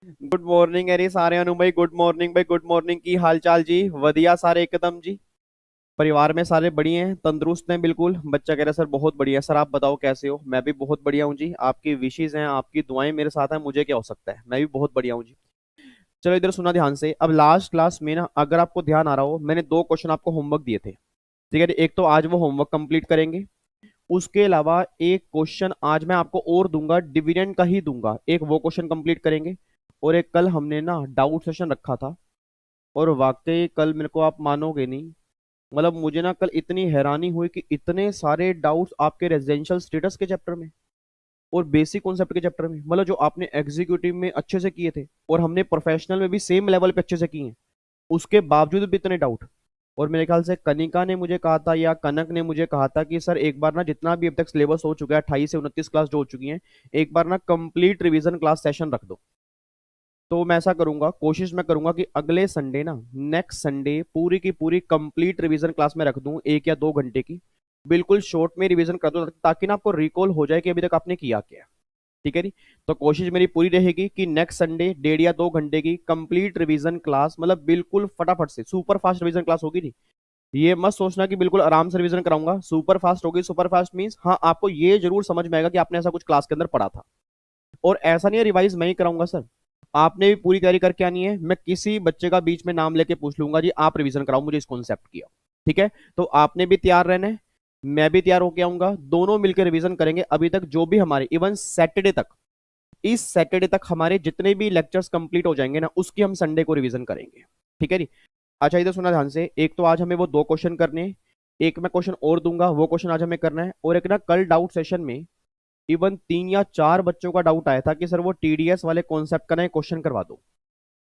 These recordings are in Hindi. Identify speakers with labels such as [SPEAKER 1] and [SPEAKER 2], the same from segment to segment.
[SPEAKER 1] गुड मॉर्निंग अरे सारे अनु भाई, गुड मॉर्निंग भाई, गुड मॉर्निंग। की हाल चाल जी? वधिया सारे एकदम जी। परिवार में सारे बढ़िया हैं, तंदुरुस्त हैं बिल्कुल। बच्चा कह रहा है सर बहुत बढ़िया। सर आप बताओ कैसे हो? मैं भी बहुत बढ़िया हूँ जी। आपकी विशेष हैं, आपकी दुआएं मेरे साथ हैं, मुझे क्या हो सकता है, मैं भी बहुत बढ़िया हूँ जी। चलो इधर सुना ध्यान से। अब लास्ट क्लास में ना, अगर आपको ध्यान आ रहा हो, मैंने दो क्वेश्चन आपको होमवर्क दिए थे, ठीक है? एक तो आज वो होमवर्क कंप्लीट करेंगे। उसके अलावा एक क्वेश्चन आज मैं आपको और दूंगा, डिविडेंड का ही दूंगा। एक वो क्वेश्चन कंप्लीट करेंगे। और एक कल हमने ना डाउट सेशन रखा था, और वाकई कल मेरे को, आप मानोगे नहीं, मतलब मुझे ना कल इतनी हैरानी हुई कि इतने सारे डाउट्स आपके रेजिडेंशियल स्टेटस के चैप्टर में और बेसिक कॉन्सेप्ट के चैप्टर में, मतलब जो आपने एग्जीक्यूटिव में अच्छे से किए थे और हमने प्रोफेशनल में भी सेम लेवल पे अच्छे से किए हैं, उसके बावजूद भी इतने डाउट। और मेरे ख्याल से कनिका ने मुझे कहा था या कनक ने मुझे कहा था कि सर एक बार ना, जितना भी अब तक सिलेबस हो चुका है, 28 से 29 क्लास जो हो चुकी हैं, एक बार ना कंप्लीट रिवीजन क्लास सेशन रख दो। तो मैं ऐसा करूंगा, कोशिश मैं करूंगा कि अगले संडे ना, नेक्स्ट संडे पूरी की पूरी कंप्लीट रिवीजन क्लास में रख दूं, 1 या 2 घंटे की। बिल्कुल शॉर्ट में रिवीजन कर दो, ताकि ना आपको रिकॉल हो जाए कि अभी तक आपने किया क्या है। ठीक है जी। तो कोशिश मेरी पूरी रहेगी कि नेक्स्ट संडे 1.5 या 2 घंटे की कंप्लीट रिवीजन क्लास, मतलब बिल्कुल फटाफट से सुपर फास्ट रिवीजन क्लास होगी जी। ये मत सोचना कि बिल्कुल आराम से रिवीजन कराऊंगा, सुपर फास्ट होगी। सुपर फास्ट मींस हाँ, आपको ये जरूर समझ में आएगा कि आपने ऐसा कुछ क्लास के अंदर पढ़ा था। और ऐसा नहीं है रिवाइज मैं ही कराऊंगा सर, आपने भी पूरी तैयारी करके आनी है। मैं किसी बच्चे का बीच में नाम लेके पूछ लूंगा जी, आप रिवीजन कराओ मुझे इस कॉन्सेप्ट की। ठीक है? तो आपने भी तैयार रहना है, मैं भी तैयार होके आऊंगा, दोनों मिलकर रिवीजन करेंगे। अभी तक जो भी हमारे, इवन सैटरडे तक, इस सैटरडे तक हमारे जितने भी लेक्चर्स कंप्लीट हो जाएंगे ना, उसकी हम संडे को रिवीजन करेंगे। ठीक है जी। अच्छा इधर सुना ध्यान से। एक तो आज हमें वो दो क्वेश्चन करने हैं, एक मैं क्वेश्चन और दूंगा, वो क्वेश्चन आज हमें करना है। और एक ना, कल डाउट सेशन में इवन 3 या 4 बच्चों का डाउट आया था कि सर वो टीडीएस वाले कॉन्सेप्ट का ना क्वेश्चन करवा दो,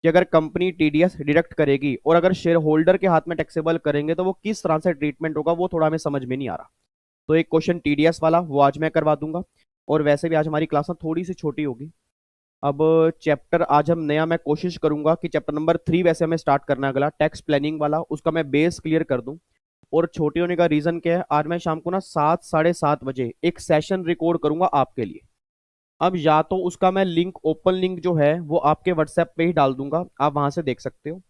[SPEAKER 1] कि अगर कंपनी टीडीएस डिडक्ट करेगी और अगर शेयर होल्डर के हाथ में टैक्सेबल करेंगे तो वो किस तरह से ट्रीटमेंट होगा, वो थोड़ा हमें समझ में नहीं आ रहा। तो एक क्वेश्चन टीडीएस वाला वो आज मैं करवा दूंगा। और वैसे भी आज हमारी क्लास ना थोड़ी सी छोटी होगी। अब चैप्टर आज हम नया, मैं कोशिश करूंगा कि चैप्टर नंबर 3 वैसे हमें स्टार्ट करना है, अगला टैक्स प्लानिंग वाला, उसका मैं बेस क्लियर कर दूं। और छोटी होने का रीजन क्या है, आज मैं शाम को ना 7, 7:30 बजे एक सेशन रिकॉर्ड करूंगा आपके लिए। अब या तो उसका मैं लिंक, ओपन लिंक जो है वो आपके व्हाट्सएप पे ही डाल दूंगा, आप वहां से देख सकते हो।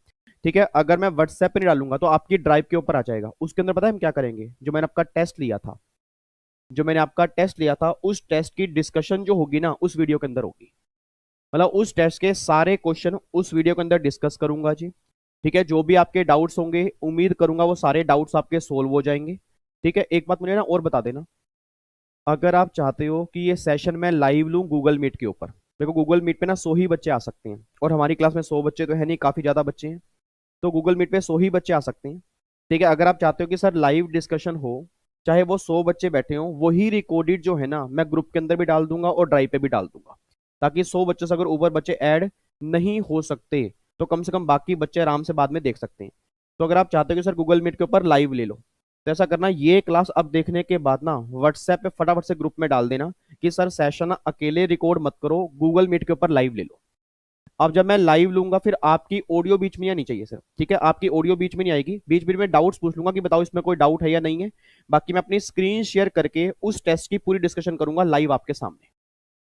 [SPEAKER 1] ठीक है? अगर मैं व्हाट्सएप पे नहीं डालूंगा तो आपकी ड्राइव के ऊपर आ जाएगा। उसके अंदर पता है हम क्या करेंगे? जो मैंने आपका टेस्ट लिया था, जो मैंने आपका टेस्ट लिया था, उस टेस्ट की डिस्कशन जो होगी ना, उस वीडियो के अंदर होगी। मतलब उस टेस्ट के सारे क्वेश्चन उस वीडियो के अंदर डिस्कस करूंगा जी। ठीक है? जो भी आपके डाउट्स होंगे, उम्मीद करूंगा वो सारे डाउट्स आपके सोल्व हो जाएंगे। ठीक है? एक बात मुझे ना और बता देना, अगर आप चाहते हो कि ये सेशन मैं लाइव लूं गूगल मीट के ऊपर, देखो गूगल मीट पे ना 100 ही बच्चे आ सकते हैं, और हमारी क्लास में 100 बच्चे तो है नहीं, काफी ज्यादा बच्चे हैं। तो गूगल मीट पे 100 ही बच्चे आ सकते हैं। ठीक है? अगर आप चाहते हो कि सर लाइव डिस्कशन हो, चाहे वो 100 बच्चे बैठे हो, वही रिकॉर्डेड जो है ना, मैं ग्रुप के अंदर भी डाल दूंगा और ड्राइव पे भी डाल दूंगा, ताकि 100 बच्चों से अगर ऊपर बच्चे ऐड नहीं हो सकते तो कम से कम बाकी बच्चे आराम से बाद में देख सकते हैं। तो अगर आप चाहते हो कि सर गूगल मीट के ऊपर लाइव ले लो, तो ऐसा करना, ये क्लास अब देखने के बाद ना व्हाट्सएप पे फटाफट से ग्रुप में डाल देना कि सर सेशन अकेले रिकॉर्ड मत करो, गूगल मीट के ऊपर लाइव ले लो। अब जब मैं लाइव लूंगा, फिर आपकी ऑडियो बीच में आनी चाहिए सर। ठीक है? आपकी ऑडियो बीच में नहीं आएगी, बीच बीच में डाउट्स पूछ लूंगा कि बताओ इसमें कोई डाउट है या नहीं है। बाकी मैं अपनी स्क्रीन शेयर करके उस टेस्ट की पूरी डिस्कशन करूंगा लाइव आपके सामने,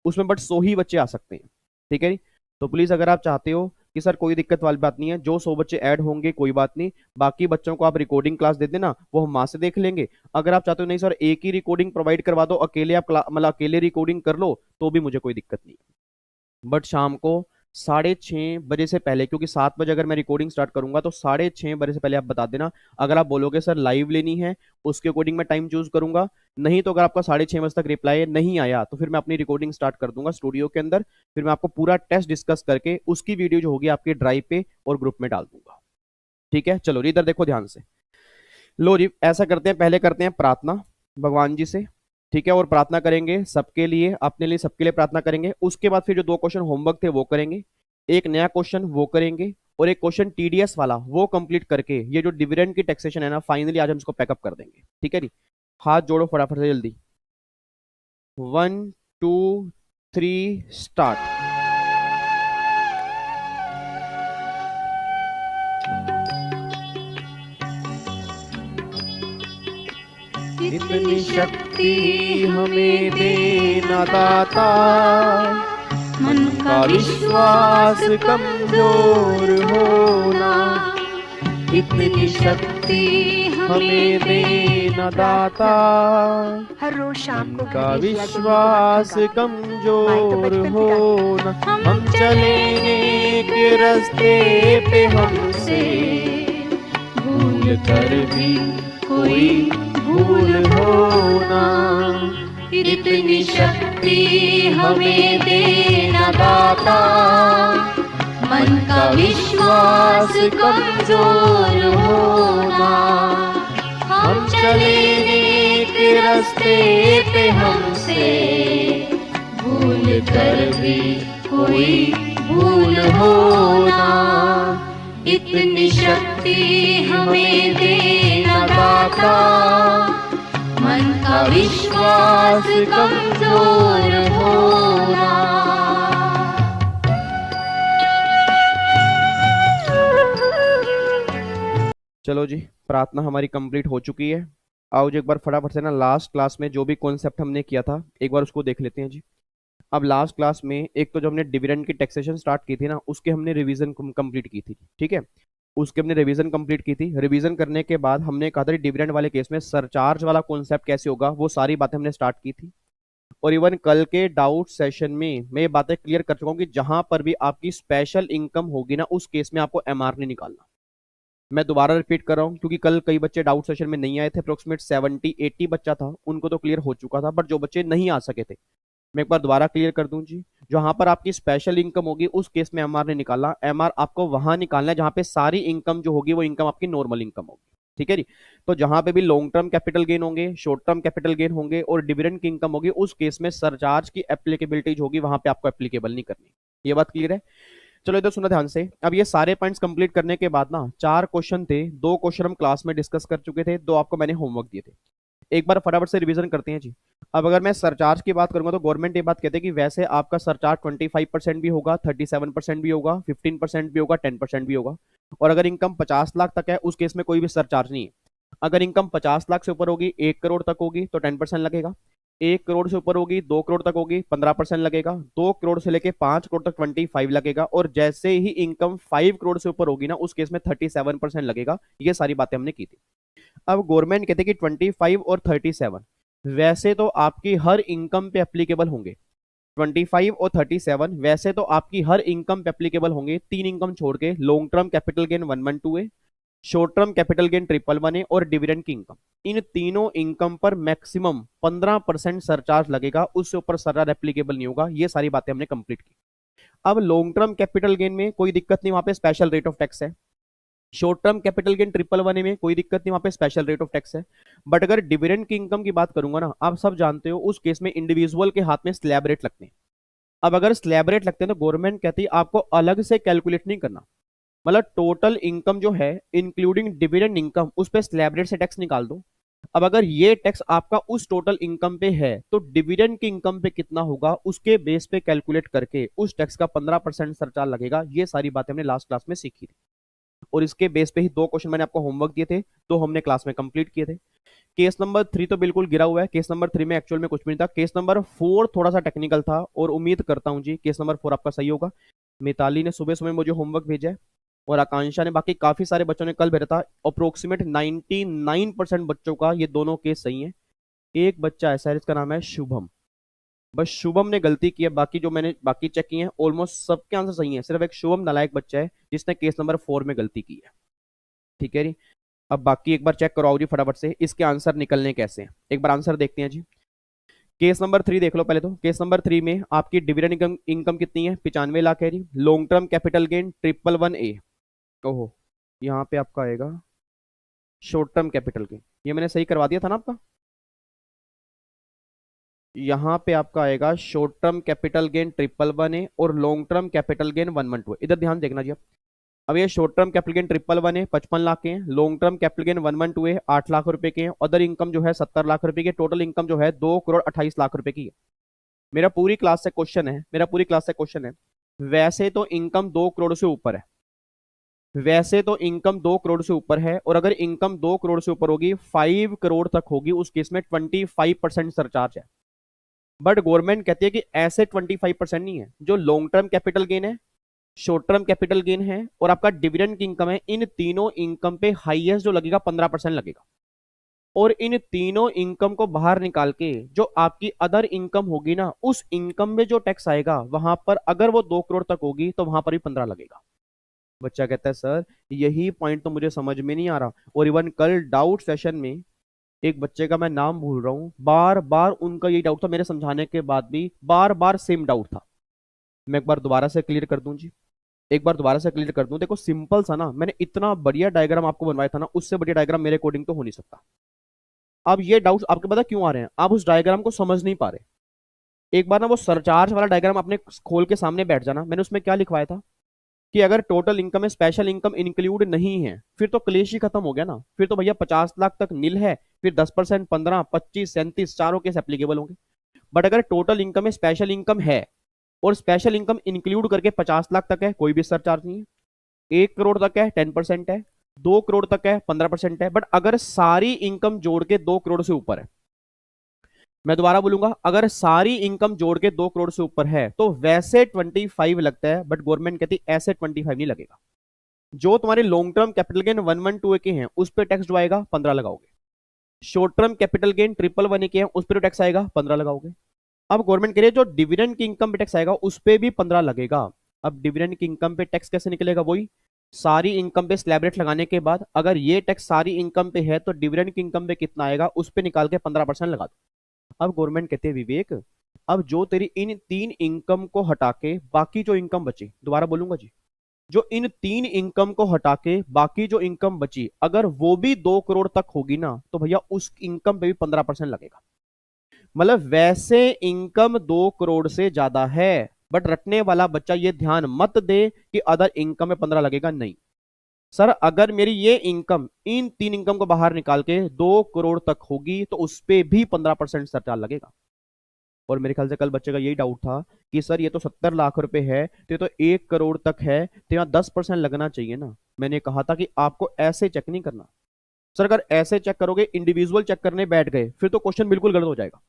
[SPEAKER 1] उसमें बट 100 ही बच्चे आ सकते हैं। ठीक है जी? तो प्लीज अगर आप चाहते हो कि सर कोई दिक्कत वाली बात नहीं है, जो 100 बच्चे ऐड होंगे कोई बात नहीं, बाकी बच्चों को आप रिकॉर्डिंग क्लास दे देना, वो हम वहां से देख लेंगे। अगर आप चाहते हो नहीं सर एक ही रिकॉर्डिंग प्रोवाइड करवा दो, अकेले आप मतलब अकेले रिकॉर्डिंग कर लो, तो भी मुझे कोई दिक्कत नहीं। बट शाम को 6:30 बजे से पहले, क्योंकि 7 बजे अगर मैं रिकॉर्डिंग स्टार्ट करूंगा, तो 6:30 बजे से पहले आप बता देना। अगर आप बोलोगे सर लाइव लेनी है, उसके अकॉर्डिंग मैं टाइम चूज करूंगा। नहीं तो अगर आपका 6:30 बजे तक रिप्लाई नहीं आया, तो फिर मैं अपनी रिकॉर्डिंग स्टार्ट कर दूंगा स्टूडियो के अंदर। फिर मैं आपको पूरा टेस्ट डिस्कस करके उसकी वीडियो जो होगी आपके ड्राइव पे और ग्रुप में डाल दूंगा। ठीक है? चलो जी, इधर देखो ध्यान से। लो जी, ऐसा करते हैं, पहले करते हैं प्रार्थना भगवान जी से। ठीक है? और प्रार्थना करेंगे सबके लिए, अपने लिए, सबके लिए प्रार्थना करेंगे। उसके बाद फिर जो दो क्वेश्चन होमवर्क थे वो करेंगे, एक नया क्वेश्चन वो करेंगे, और एक क्वेश्चन टीडीएस वाला वो कंप्लीट करके ये जो डिविडेंड की टैक्सेशन है ना, फाइनली आज हम इसको पैकअप कर देंगे। ठीक है जी? हाथ जोड़ो फटाफट से जल्दी। 1, 2, 3 स्टार्ट। इतनी शक्ति हमें देना दाता,
[SPEAKER 2] मन का विश्वास कमजोर होना, इतनी शक्ति हमें देना दाता।
[SPEAKER 3] हर रोज शाम
[SPEAKER 1] मन
[SPEAKER 3] को
[SPEAKER 1] का
[SPEAKER 3] गणेश जी आके
[SPEAKER 1] विश्वास
[SPEAKER 3] मीटिंग रखूंगा।
[SPEAKER 1] कमजोर
[SPEAKER 3] बचपन से
[SPEAKER 1] होना, हम चलेंगे के रास्ते पे हमसे भूल कर भी कोई भूल होना,
[SPEAKER 2] इतनी शक्ति हमें देना दाता। मन का विश्वास कमजोर होना, हम चलेंगे के रास्ते पे हमसे भूल कर भी कोई भूल होना, इतनी शक्ति हमें देना दाता। मन का विश्वास कमजोर होना।
[SPEAKER 1] चलो जी, प्रार्थना हमारी कंप्लीट हो चुकी है। आओ जी एक बार फटाफट से ना लास्ट क्लास में जो भी कॉन्सेप्ट हमने किया था एक बार उसको देख लेते हैं जी। अब लास्ट क्लास में एक तो जो हमने डिविडेंड की टैक्सेशन स्टार्ट की थी ना, उसके हमने रिवीजन कंप्लीट की थी, ठीक है। उसके हमने रिवीजन कंप्लीट की थी। रिवीजन करने के बाद हमने कहा था डिविडेंड वाले केस में सरचार्ज वाला कॉन्सेप्ट कैसे होगा, वो सारी बातें हमने स्टार्ट की थी। और इवन कल के डाउट सेशन में मैं ये बातें क्लियर कर चुका हूँ कि जहां पर भी आपकी स्पेशल इनकम होगी ना, उस केस में आपको एमआर नहीं निकालना। मैं दोबारा रिपीट कर रहा हूँ क्योंकि कल कई बच्चे डाउट सेशन में नहीं आए थे, अप्रोक्सीमेट 70-80 बच्चा था, उनको तो क्लियर हो चुका था, बट जो बच्चे नहीं आ सके थे मैं एक बार दोबारा क्लियर कर दूं जी। जहां पर आपकी स्पेशल इनकम होगी उस केस में एमआर नहीं निकालना। एमआर आपको वहां निकालना है जहां पे सारी इनकम जो होगी वो इनकम आपकी नॉर्मल इनकम होगी, ठीक है जी। तो जहां पे भी लॉन्ग टर्म कैपिटल गेन होंगे, शॉर्ट टर्म कैपिटल गेन होंगे और डिविडेंड की इनकम होगी, उस केस में सरचार्ज की एप्लीकेबिलिटी होगी वहां पे आपको एप्लीकेबल नहीं करनी। ये बात क्लियर है। चलो इधर सुनो ध्यान से। अब ये सारे पॉइंट्स कंप्लीट करने के बाद ना 4 क्वेश्चन थे, 2 क्वेश्चन हम क्लास में डिस्कस कर चुके थे, 2 आपको मैंने होमवर्क दिए थे। एक बार फटाफट से रिवीजन करते हैं जी। अब अगर मैं सरचार्ज की बात करूंगा तो गवर्नमेंट ये बात कहते हैं कि वैसे आपका सरचार्ज 25% भी होगा, 37% भी होगा, 15% भी होगा, 10% भी होगा। और अगर इनकम 50 लाख तक है उस केस में कोई भी सरचार्ज नहीं है। अगर इनकम 50 लाख से ऊपर होगी, 1 करोड़ तक होगी तो 10% लगेगा। 1 करोड़ से ऊपर होगी, 2 करोड़ तक होगी, 15% लगेगा। 2 करोड़ से लेके 5 करोड़ तक 25 लगेगा। और जैसे ही इनकम 5 करोड़ से ऊपर होगी ना, उस केस में 37% लगेगा। ये सारी बातें हमने की थी। अब गवर्नमेंट कहते हैं कि 25 और 37 वैसे तो आपकी हर इनकम पे एप्लीकेबल होंगे। 25 और 37 वैसे तो आपकी हर इनकम पे एप्लीकेबल होंगे, 3 इनकम छोड़ के, लॉन्ग टर्म कैपिटल गेन 112 ए, शॉर्ट टर्म कैपिटल गेन 111 ए और डिविडेंड की इनकम। इन तीनों इनकम पर मैक्सिमम 15% सरचार्ज लगेगा, उससे ऊपर सरचार्ज एप्लीकेबल नहीं होगा। ये सारी बातें हमने कंप्लीट की। अब लॉन्ग टर्म कैपिटल गेन में कोई दिक्कत नहीं, वहां पे स्पेशल रेट ऑफ टैक्स है। शॉर्ट टर्म कैपिटल गेन 111 में कोई दिक्कत नहीं, वहां पे स्पेशल रेट ऑफ टैक्स है। बट अगर डिविडेंड की इनकम की बात करूंगा ना, आप सब जानते हो उस केस में इंडिविजुअल के हाथ में स्लैब रेट लगते हैं। अब अगर स्लैब रेट लगते हैं तो गवर्नमेंट कहती है आपको अलग से कैलकुलेट नहीं करना, मतलब टोटल इनकम जो है इंक्लूडिंग डिविडेंड इनकम उस पर स्लैब रेट से टैक्स निकाल दो। अब अगर ये टैक्स आपका उस टोटल इनकम पे है तो डिविडेंड की इनकम पे कितना होगा उसके बेस पे कैलकुलेट करके उस टैक्स का 15% सरचार्ज लगेगा। ये सारी बातें हमने लास्ट क्लास में सीखी थी और इसके बेस पे ही 2 क्वेश्चन मैंने आपको होमवर्क दिए थे, तो हमने क्लास में कंप्लीट किए थे। केस नंबर 3 तो बिल्कुल गिरा हुआ है। केस नंबर 3 में एक्चुअल में कुछ भी नहीं था। केस नंबर 4 थोड़ा सा टेक्निकल था और उम्मीद करता हूं जी केस नंबर 4 आपका सही होगा। मिताली ने सुबह सुबह मुझे होमवर्क भेजा है और आकांक्षा ने, बाकी काफी सारे बच्चों ने कल भेजा था। अप्रोक्सीमेट 99% बच्चों का ये दोनों केस सही है। एक बच्चा ऐसा है जिसका नाम है शुभम, बस शुभम ने गलती की है, बाकी जो मैंने बाकी चेक किए हैं ऑलमोस्ट सबके आंसर सही है। सिर्फ एक शुभम नालायक बच्चा है जिसने केस नंबर 4 में गलती की है, ठीक है जी। अब बाकी एक बार चेक कराओ जी फटाफट से इसके आंसर निकलने कैसे हैं। एक बार आंसर देखते हैं जी। केस नंबर 3 देख लो पहले तो। केस नंबर 3 में आपकी डिविडेंड इनकम कितनी है, 95 लाख है जी। Long term capital gain 111A, ओहो यहाँ पे आपका आएगा शॉर्ट टर्म कैपिटल गेन, ये मैंने सही करवा दिया था ना आपका। यहाँ पे आपका आएगा short term capital gain 111A और लॉन्ग टर्म कैपिटल गेन 112। इधर ध्यान देखना जी। अब ये short term capital gain 111A 55 lakh के हैं, long term capital gain 112A 8 lakh रुपए के हैं, अदर इनकम जो है 70 लाख रुपए की, टोटल इनकम जो है 2 करोड़ 28 लाख रुपए की है। मेरा पूरी क्लास से क्वेश्चन है, वैसे तो इनकम 2 करोड़ से ऊपर है, वैसे तो इनकम 2 करोड़ से ऊपर है और अगर इनकम 2 करोड़ से ऊपर होगी 5 करोड़ तक होगी, उस केस में 25% सरचार्ज है। बट गवर्नमेंट कहती है कि ऐसे 25% नहीं है, जो लॉन्ग टर्म कैपिटल गेन है, शॉर्ट टर्म कैपिटल गेन है और आपका डिविडेंड की इनकम है, इन तीनों इनकम पे हाईएस्ट जो लगेगा 15% लगेगा। और इन तीनों इनकम को बाहर निकाल के जो आपकी अदर इनकम होगी ना, उस इनकम में जो टैक्स आएगा वहां पर अगर वो 2 करोड़ तक होगी तो वहां पर भी 15 लगेगा। बच्चा कहता है सर यही पॉइंट तो मुझे समझ में नहीं आ रहा। और इवन कल डाउट सेशन में एक बच्चे का मैं नाम भूल रहा हूँ, बार बार उनका यही डाउट था, मेरे समझाने के बाद भी बार बार सेम डाउट था। मैं एक बार दोबारा से क्लियर कर दूं जी, एक बार दोबारा से क्लियर कर दूं। देखो सिंपल सा ना, मैंने इतना बढ़िया डायग्राम आपको बनवाया था ना, उससे बढ़िया डायग्राम मेरे अकॉर्डिंग तो हो नहीं सकता। अब ये डाउट्स आपके पता क्यों आ रहे हैं, आप उस डायग्राम को समझ नहीं पा रहे। एक बार ना वो सरचार्ज वाला डायग्राम आपने खोल के सामने बैठ जाना, मैंने उसमें क्या लिखवाया था कि अगर टोटल इनकम में स्पेशल इनकम इंक्लूड नहीं है फिर तो क्लेश ही खत्म हो गया ना, फिर तो भैया 50 लाख तक नील है, फिर 10%, 15, 25, 37 चारों केस एप्लीकेबल होंगे। बट अगर टोटल इनकम में स्पेशल इनकम है और स्पेशल इनकम इंक्लूड करके 50 लाख तक है, कोई भी सरचार्ज नहीं है। 1 करोड़ तक है 10% है, 2 करोड़ तक है 15% है। बट अगर सारी इनकम जोड़ के 2 करोड़ से ऊपर है, मैं दोबारा बोलूंगा, अगर सारी इनकम जोड़ के 2 करोड़ से ऊपर है तो वैसे 25 लगता है, बट गवर्नमेंट कहती है ऐसे 25 नहीं लगेगा। जो तुम्हारे लॉन्ग टर्म कैपिटल गेन 112 के हैं उस पर टैक्स जो आएगा 15 लगाओगे, शॉर्ट टर्म कैपिटल गेन 111 के हैं उस पर टैक्स आएगा 15 लगाओगे। अब गवर्नमेंट कह रही है जो डिविडेंड की इनकम पे टैक्स आएगा उस पर भी 15 लगेगा। अब डिविडेंड की इनकम पे टैक्स कैसे निकलेगा, वही सारी इनकम पे स्लैब रेट लगाने के बाद अगर ये टैक्स सारी इनकम पे है तो डिविडेंड की इनकम पे कितना आएगा उस पे निकाल के 15% लगा दो। अब गवर्नमेंट कहते हैं विवेक, अब जो तेरी इन 3 इनकम को हटा के बाकी जो इनकम बची, दोबारा बोलूंगा जी, जो इन 3 इनकम को हटा के बाकी जो इनकम बची अगर वो भी 2 करोड़ तक होगी ना तो भैया उस इनकम पे भी 15% लगेगा। मतलब वैसे इनकम 2 करोड़ से ज्यादा है, बट रटने वाला बच्चा ये ध्यान मत दे कि अदर इनकम में 15 लगेगा, नहीं। सर अगर मेरी ये इनकम इन 3 इनकम को बाहर निकाल के 2 करोड़ तक होगी तो उस पे भी 15% सरचार्ज लगेगा। और मेरे ख्याल से कल बच्चे का यही डाउट था कि सर ये तो 70 लाख रुपए है तो ये तो 1 करोड़ तक है तो यहाँ 10% लगना चाहिए ना। मैंने कहा था कि आपको ऐसे चेक नहीं करना। सर अगर ऐसे चेक करोगे, इंडिविजुअल चेक करने बैठ गए फिर तो क्वेश्चन बिल्कुल गलत हो जाएगा।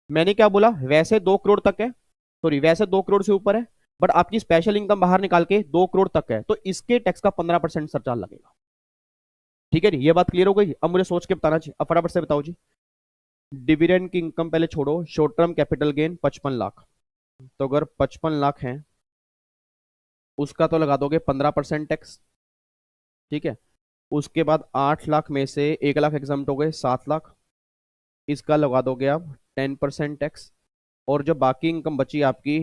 [SPEAKER 1] मैंने क्या बोला, वैसे 2 करोड़ तक है, सॉरी वैसे 2 करोड़ से ऊपर है, बट आपकी स्पेशल इनकम बाहर निकाल के 2 करोड़ तक है तो इसके टैक्स का 15% सरचार्ज लगेगा। ठीक है जी, ये बात क्लियर हो गई। अब मुझे सोच के बताना चाहिए, अब फटाफट से बताओ जी। डिविडेंड की इनकम पहले छोड़ो, short term capital gain 55 lakh, तो अगर 55 लाख है उसका तो लगा दोगे 15% टैक्स। ठीक है, उसके बाद 8 लाख में से 1 लाख एग्जाम्प्ट हो गए, 7 लाख, इसका लगा दोगे आप 10% टैक्स। और जो बाकी इनकम बची आपकी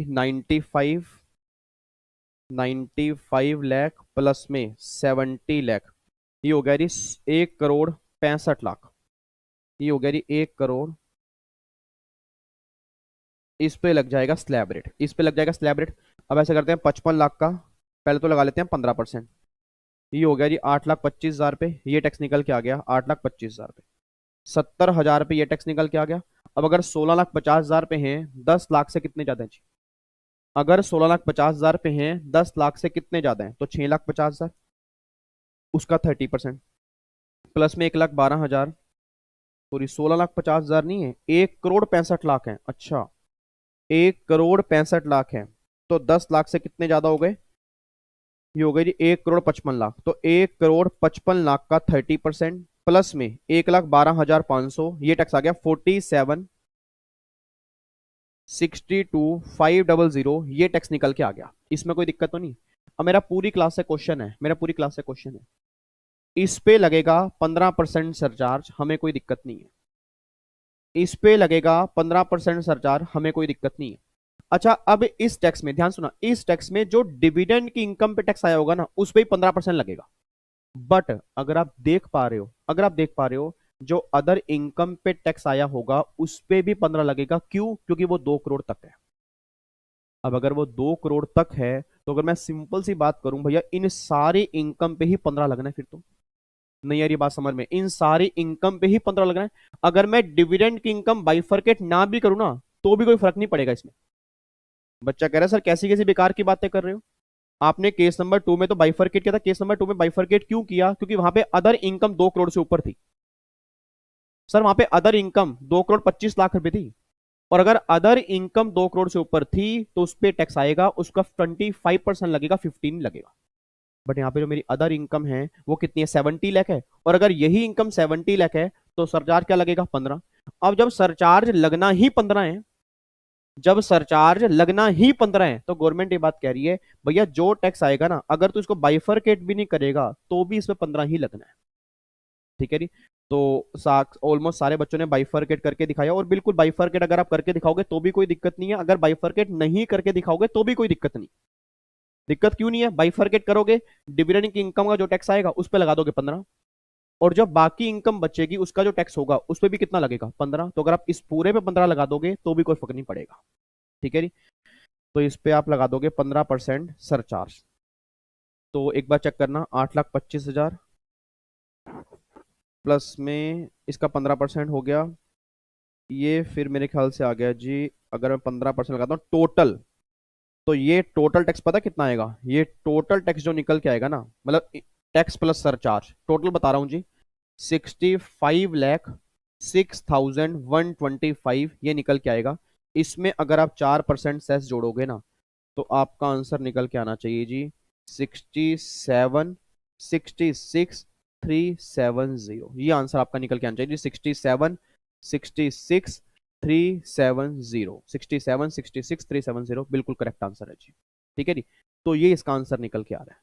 [SPEAKER 1] 95 लाख प्लस में 70 लाख, ये हो गया जी 1 करोड़ 65 लाख, ये हो गया जी 1 करोड़। इस पे लग जाएगा स्लैब रेट, इस पे लग जाएगा स्लैब रेट। अब ऐसे करते हैं 55 लाख का पहले तो लगा लेते हैं 15%, ये हो गया जी 8,25,000 पे, ये टैक्स निकल के आ गया 8,25,000 पे। 70,000 पे ये टैक्स निकल के आ गया। अब अगर 16,50,000 पे हैं 10 लाख से कितने ज्यादा है जी, अगर 16,50,000 पे हैं 10 लाख से कितने ज्यादा है तो 6,50,000, उसका 30% प्लस में 1,12,000, सॉरी 16,50,000 नहीं है, 1 करोड़ 65 लाख है। अच्छा 1 करोड़ 65 लाख है तो 10 लाख से कितने ज्यादा हो गए, ये हो गई जी 1 करोड़ 55 लाख, तो 1 करोड़ 55 लाख का 30% प्लस में 1,12,500, ये टैक्स आ गया 47,62,500, ये टैक्स निकल के आ गया। इसमें कोई दिक्कत तो नहीं। अब मेरा पूरी क्लास से क्वेश्चन है, मेरा पूरी क्लास से क्वेश्चन है, इस पे लगेगा 15% सरचार्ज, हमें कोई दिक्कत नहीं है। इस पे लगेगा 15% सरचार्ज, हमें कोई दिक्कत नहीं है। अच्छा अब इस टैक्स में ध्यान सुना, इस टैक्स में जो डिविडेंड की इनकम पे टैक्स आया होगा ना उस पे ही 15% लगेगा। बट अगर आप देख पा रहे हो, अगर आप देख पा रहे हो, जो अदर इनकम पे टैक्स आया होगा उस पे भी 15 लगेगा। क्यों, क्योंकि वो 2 करोड़ तक है। अब अगर वो 2 करोड़ तक है तो अगर मैं सिंपल सी बात करूं भैया, इन सारी इनकम पे ही 15 लगना है। फिर तो नहीं यार ये बात समझ में, इन सारी इनकम पे ही 15 लगना है। अगर मैं डिविडेंड की इनकम बाइफरकेट ना भी करूं ना तो भी कोई फर्क नहीं पड़ेगा इसमें। बच्चा कह रहा है सर कैसी कैसी बेकार की बातें कर रहे हो, आपने केस नंबर 2 में तो बाइफरकेट किया था, केस नंबर 2 में बाइफरकेट क्यों किया, क्योंकि वहां पे अदर इनकम 2 करोड़ से ऊपर थी। सर वहां पे अदर इनकम 2 करोड़ 25 लाख रुपए थी, और अगर अदर इनकम 2 करोड़ से ऊपर थी तो उस पर टैक्स आएगा, उसका 25% लगेगा, 15 लगेगा। बट यहाँ पे जो मेरी अदर इनकम है वो कितनी है, 70 लाख है, और अगर यही इनकम 70 लाख है तो सरचार्ज क्या लगेगा, 15। अब जब सरचार्ज लगना ही 15 है, जब सरचार्ज लगना ही 15 है, तो गवर्नमेंट ये बात कह रही है भैया जो टैक्स आएगा ना, अगर तू इसको बाइफरकेट भी नहीं करेगा तो भी इसमें 15 ही लगना है। ठीक है जी। तो ऑलमोस्ट सारे बच्चों ने बाइफरकेट करके दिखाया, और बिल्कुल बाइफरकेट अगर आप करके दिखाओगे तो भी कोई दिक्कत नहीं है, अगर बाइफरकेट नहीं करके दिखाओगे तो भी कोई दिक्कत नहीं। दिक्कत क्यों नहीं है, बाइफरकेट करोगे, डिविडेंड की इनकम का जो टैक्स आएगा उस पर लगा दोगे 15, और जब बाकी इनकम बचेगी उसका जो टैक्स होगा उस पर भी कितना लगेगा, 15। तो अगर आप इस पूरे पे 15 लगा दोगे तो भी कोई फर्क नहीं पड़ेगा। ठीक है जी। तो इस पे आप लगा दोगे 15% सरचार्ज। तो एक बार चेक करना, 8,25,000 प्लस में इसका 15% हो गया, ये फिर मेरे ख्याल से आ गया जी, अगर मैं 15% लगाता हूँ टोटल, तो ये टोटल टैक्स पता कितना आएगा, ये टोटल टैक्स जो निकल के आएगा ना, मतलब टैक्स प्लस सरचार्ज, टोटल बता रहा हूँ जी, 65,06,125 ये निकल के आएगा। इसमें अगर आप 4% सेस जोड़ोगे ना, तो आपका आंसर निकल के आना चाहिए जी 67,66,370। ये आंसर आपका निकल के आना चाहिए जी 67,66,370, 67,66,370 बिल्कुल करेक्ट आंसर है जी। ठीक है जी। तो ये इसका आंसर निकल के आ रहा है।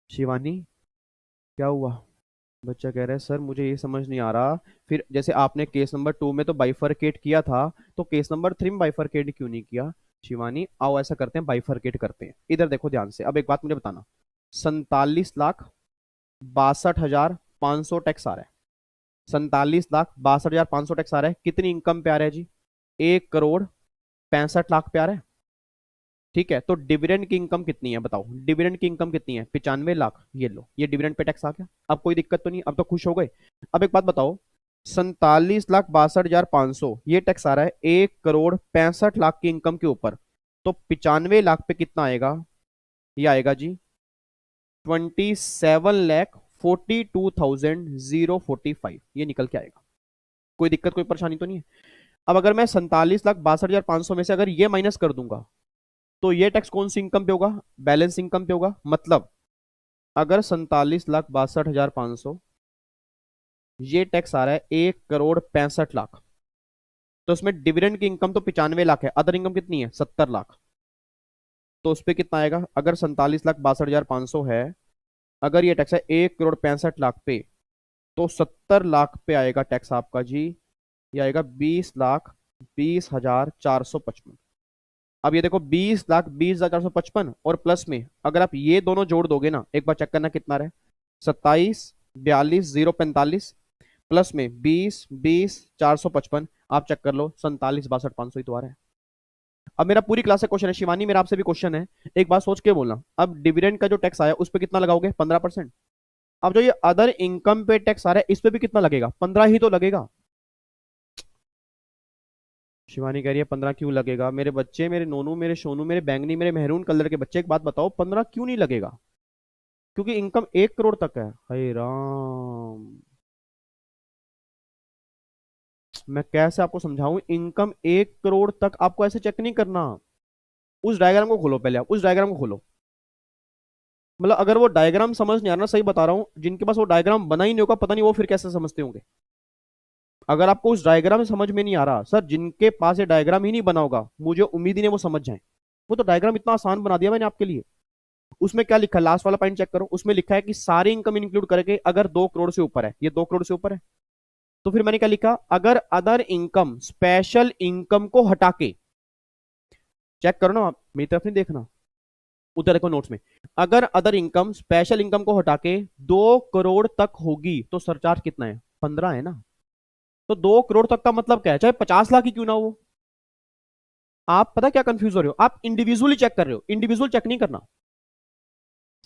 [SPEAKER 1] शिवानी क्या हुआ, बच्चा कह रहा है सर मुझे ये समझ नहीं आ रहा, फिर जैसे आपने केस नंबर 2 में तो बाइफरकेट किया था, तो केस नंबर 3 में बाइफरकेट क्यों नहीं किया। शिवानी आओ ऐसा करते हैं, बाइफरकेट करते हैं, इधर देखो ध्यान से। अब एक बात मुझे बताना, 47,62,500 टैक्स आ रहा है, 47,62,500 टैक्स आ रहा है, कितनी इनकम पे आ रहा है जी, 1,65,00,000 पे आ रहा है। ठीक है, तो डिविडेंड की इनकम कितनी है बताओ, डिविडेंड की इनकम कितनी है, 95 लाख, ये लो, ये डिविडेंड पे टैक्स आ गया। अब कोई दिक्कत तो नहीं, अब तो खुश हो गए। अब एक बात बताओ, 47,62,500 ये टैक्स आ रहा है 1,65,00,000 की इनकम के ऊपर, तो 95 लाख पे कितना आएगा, ये आएगा जी 27,42,045, ये निकल के आएगा। कोई दिक्कत कोई परेशानी तो नहीं है। अब अगर मैं 47,62,500 में से अगर ये माइनस कर दूंगा, तो ये टैक्स कौन सी इनकम पे होगा, बैलेंस इनकम पे होगा। मतलब अगर 47,62,500 ये टैक्स आ रहा है 1,65,00,000, तो उसमें डिविडेंड की इनकम तो 95 लाख है, अदर इनकम कितनी है 70 लाख, तो उस पर कितना आएगा, अगर 47,62,500 है, अगर ये टैक्स है 1,65,00,000 पे, तो 70 लाख पे आएगा टैक्स आपका जी, ये आएगा 20,20,455। अब ये देखो 20,20,455 और प्लस में अगर आप ये दोनों जोड़ दोगे ना, एक बार चेक करना कितना रहे, 27,42,045 प्लस में 20,20,455, आप चेक कर लो 47,62,500 ही तो आ रहा है। अब मेरा पूरी क्लास से क्वेश्चन है शिवानी, मेरा आपसे भी क्वेश्चन है, एक बात सोच के बोलना, अब डिविडेंड का जो टैक्स आया उस पर कितना लगाओगे, 15%। अब जो ये अदर इनकम पे टैक्स आ रहा है इस पे भी कितना लगेगा, 15 ही तो लगेगा। शिवानी कह रही है 15 क्यों लगेगा, मेरे बच्चे, मेरे नोनू, मेरे सोनू, मेरे बैंगनी, मेरे मेहरून कलर के बच्चे, एक बात बताओ 15 क्यों नहीं लगेगा, क्योंकि इनकम 1 करोड़ तक है। हाय राम, मैं कैसे आपको समझाऊं, इनकम 1 करोड़ तक आपको ऐसे चेक नहीं करना। उस डायग्राम को खोलो पहले, आप उस डायग्राम को खोलो, मतलब अगर वो डायग्राम समझ नहीं आ रहा ना, सही बता रहा हूं, जिनके पास वो डायग्राम बना ही नहीं होगा, पता नहीं वो फिर कैसे समझते होंगे। अगर आपको उस डायग्राम समझ में नहीं आ रहा, सर जिनके पास ये डायग्राम ही नहीं बना होगा, मुझे उम्मीद ही नहीं वो समझ जाए। वो तो डायग्राम इतना आसान बना दिया मैंने आपके लिए। उसमें क्या लिखा है, लास्ट वाला पॉइंट चेक करो, उसमें लिखा है कि सारी इनकम इंक्लूड करके अगर 2 करोड़ से ऊपर है, ये 2 करोड़ से ऊपर है, तो फिर मैंने क्या लिखा, अगर अदर इनकम स्पेशल इनकम को हटा के, चेक करो ना आप, मेरी तरफ नहीं देखना, उधर देखो नोट्स में, अगर अदर इनकम स्पेशल इनकम को हटा के 2 करोड़ तक होगी तो सरचार्ज कितना है, 15 है ना। तो 2 करोड़ तक का मतलब क्या है, चाहे 50 लाख ही क्यों ना हो। आप पता क्या कंफ्यूज हो रहे हो, आप इंडिविजुअली चेक कर रहे हो, इंडिविजुअल चेक नहीं करना।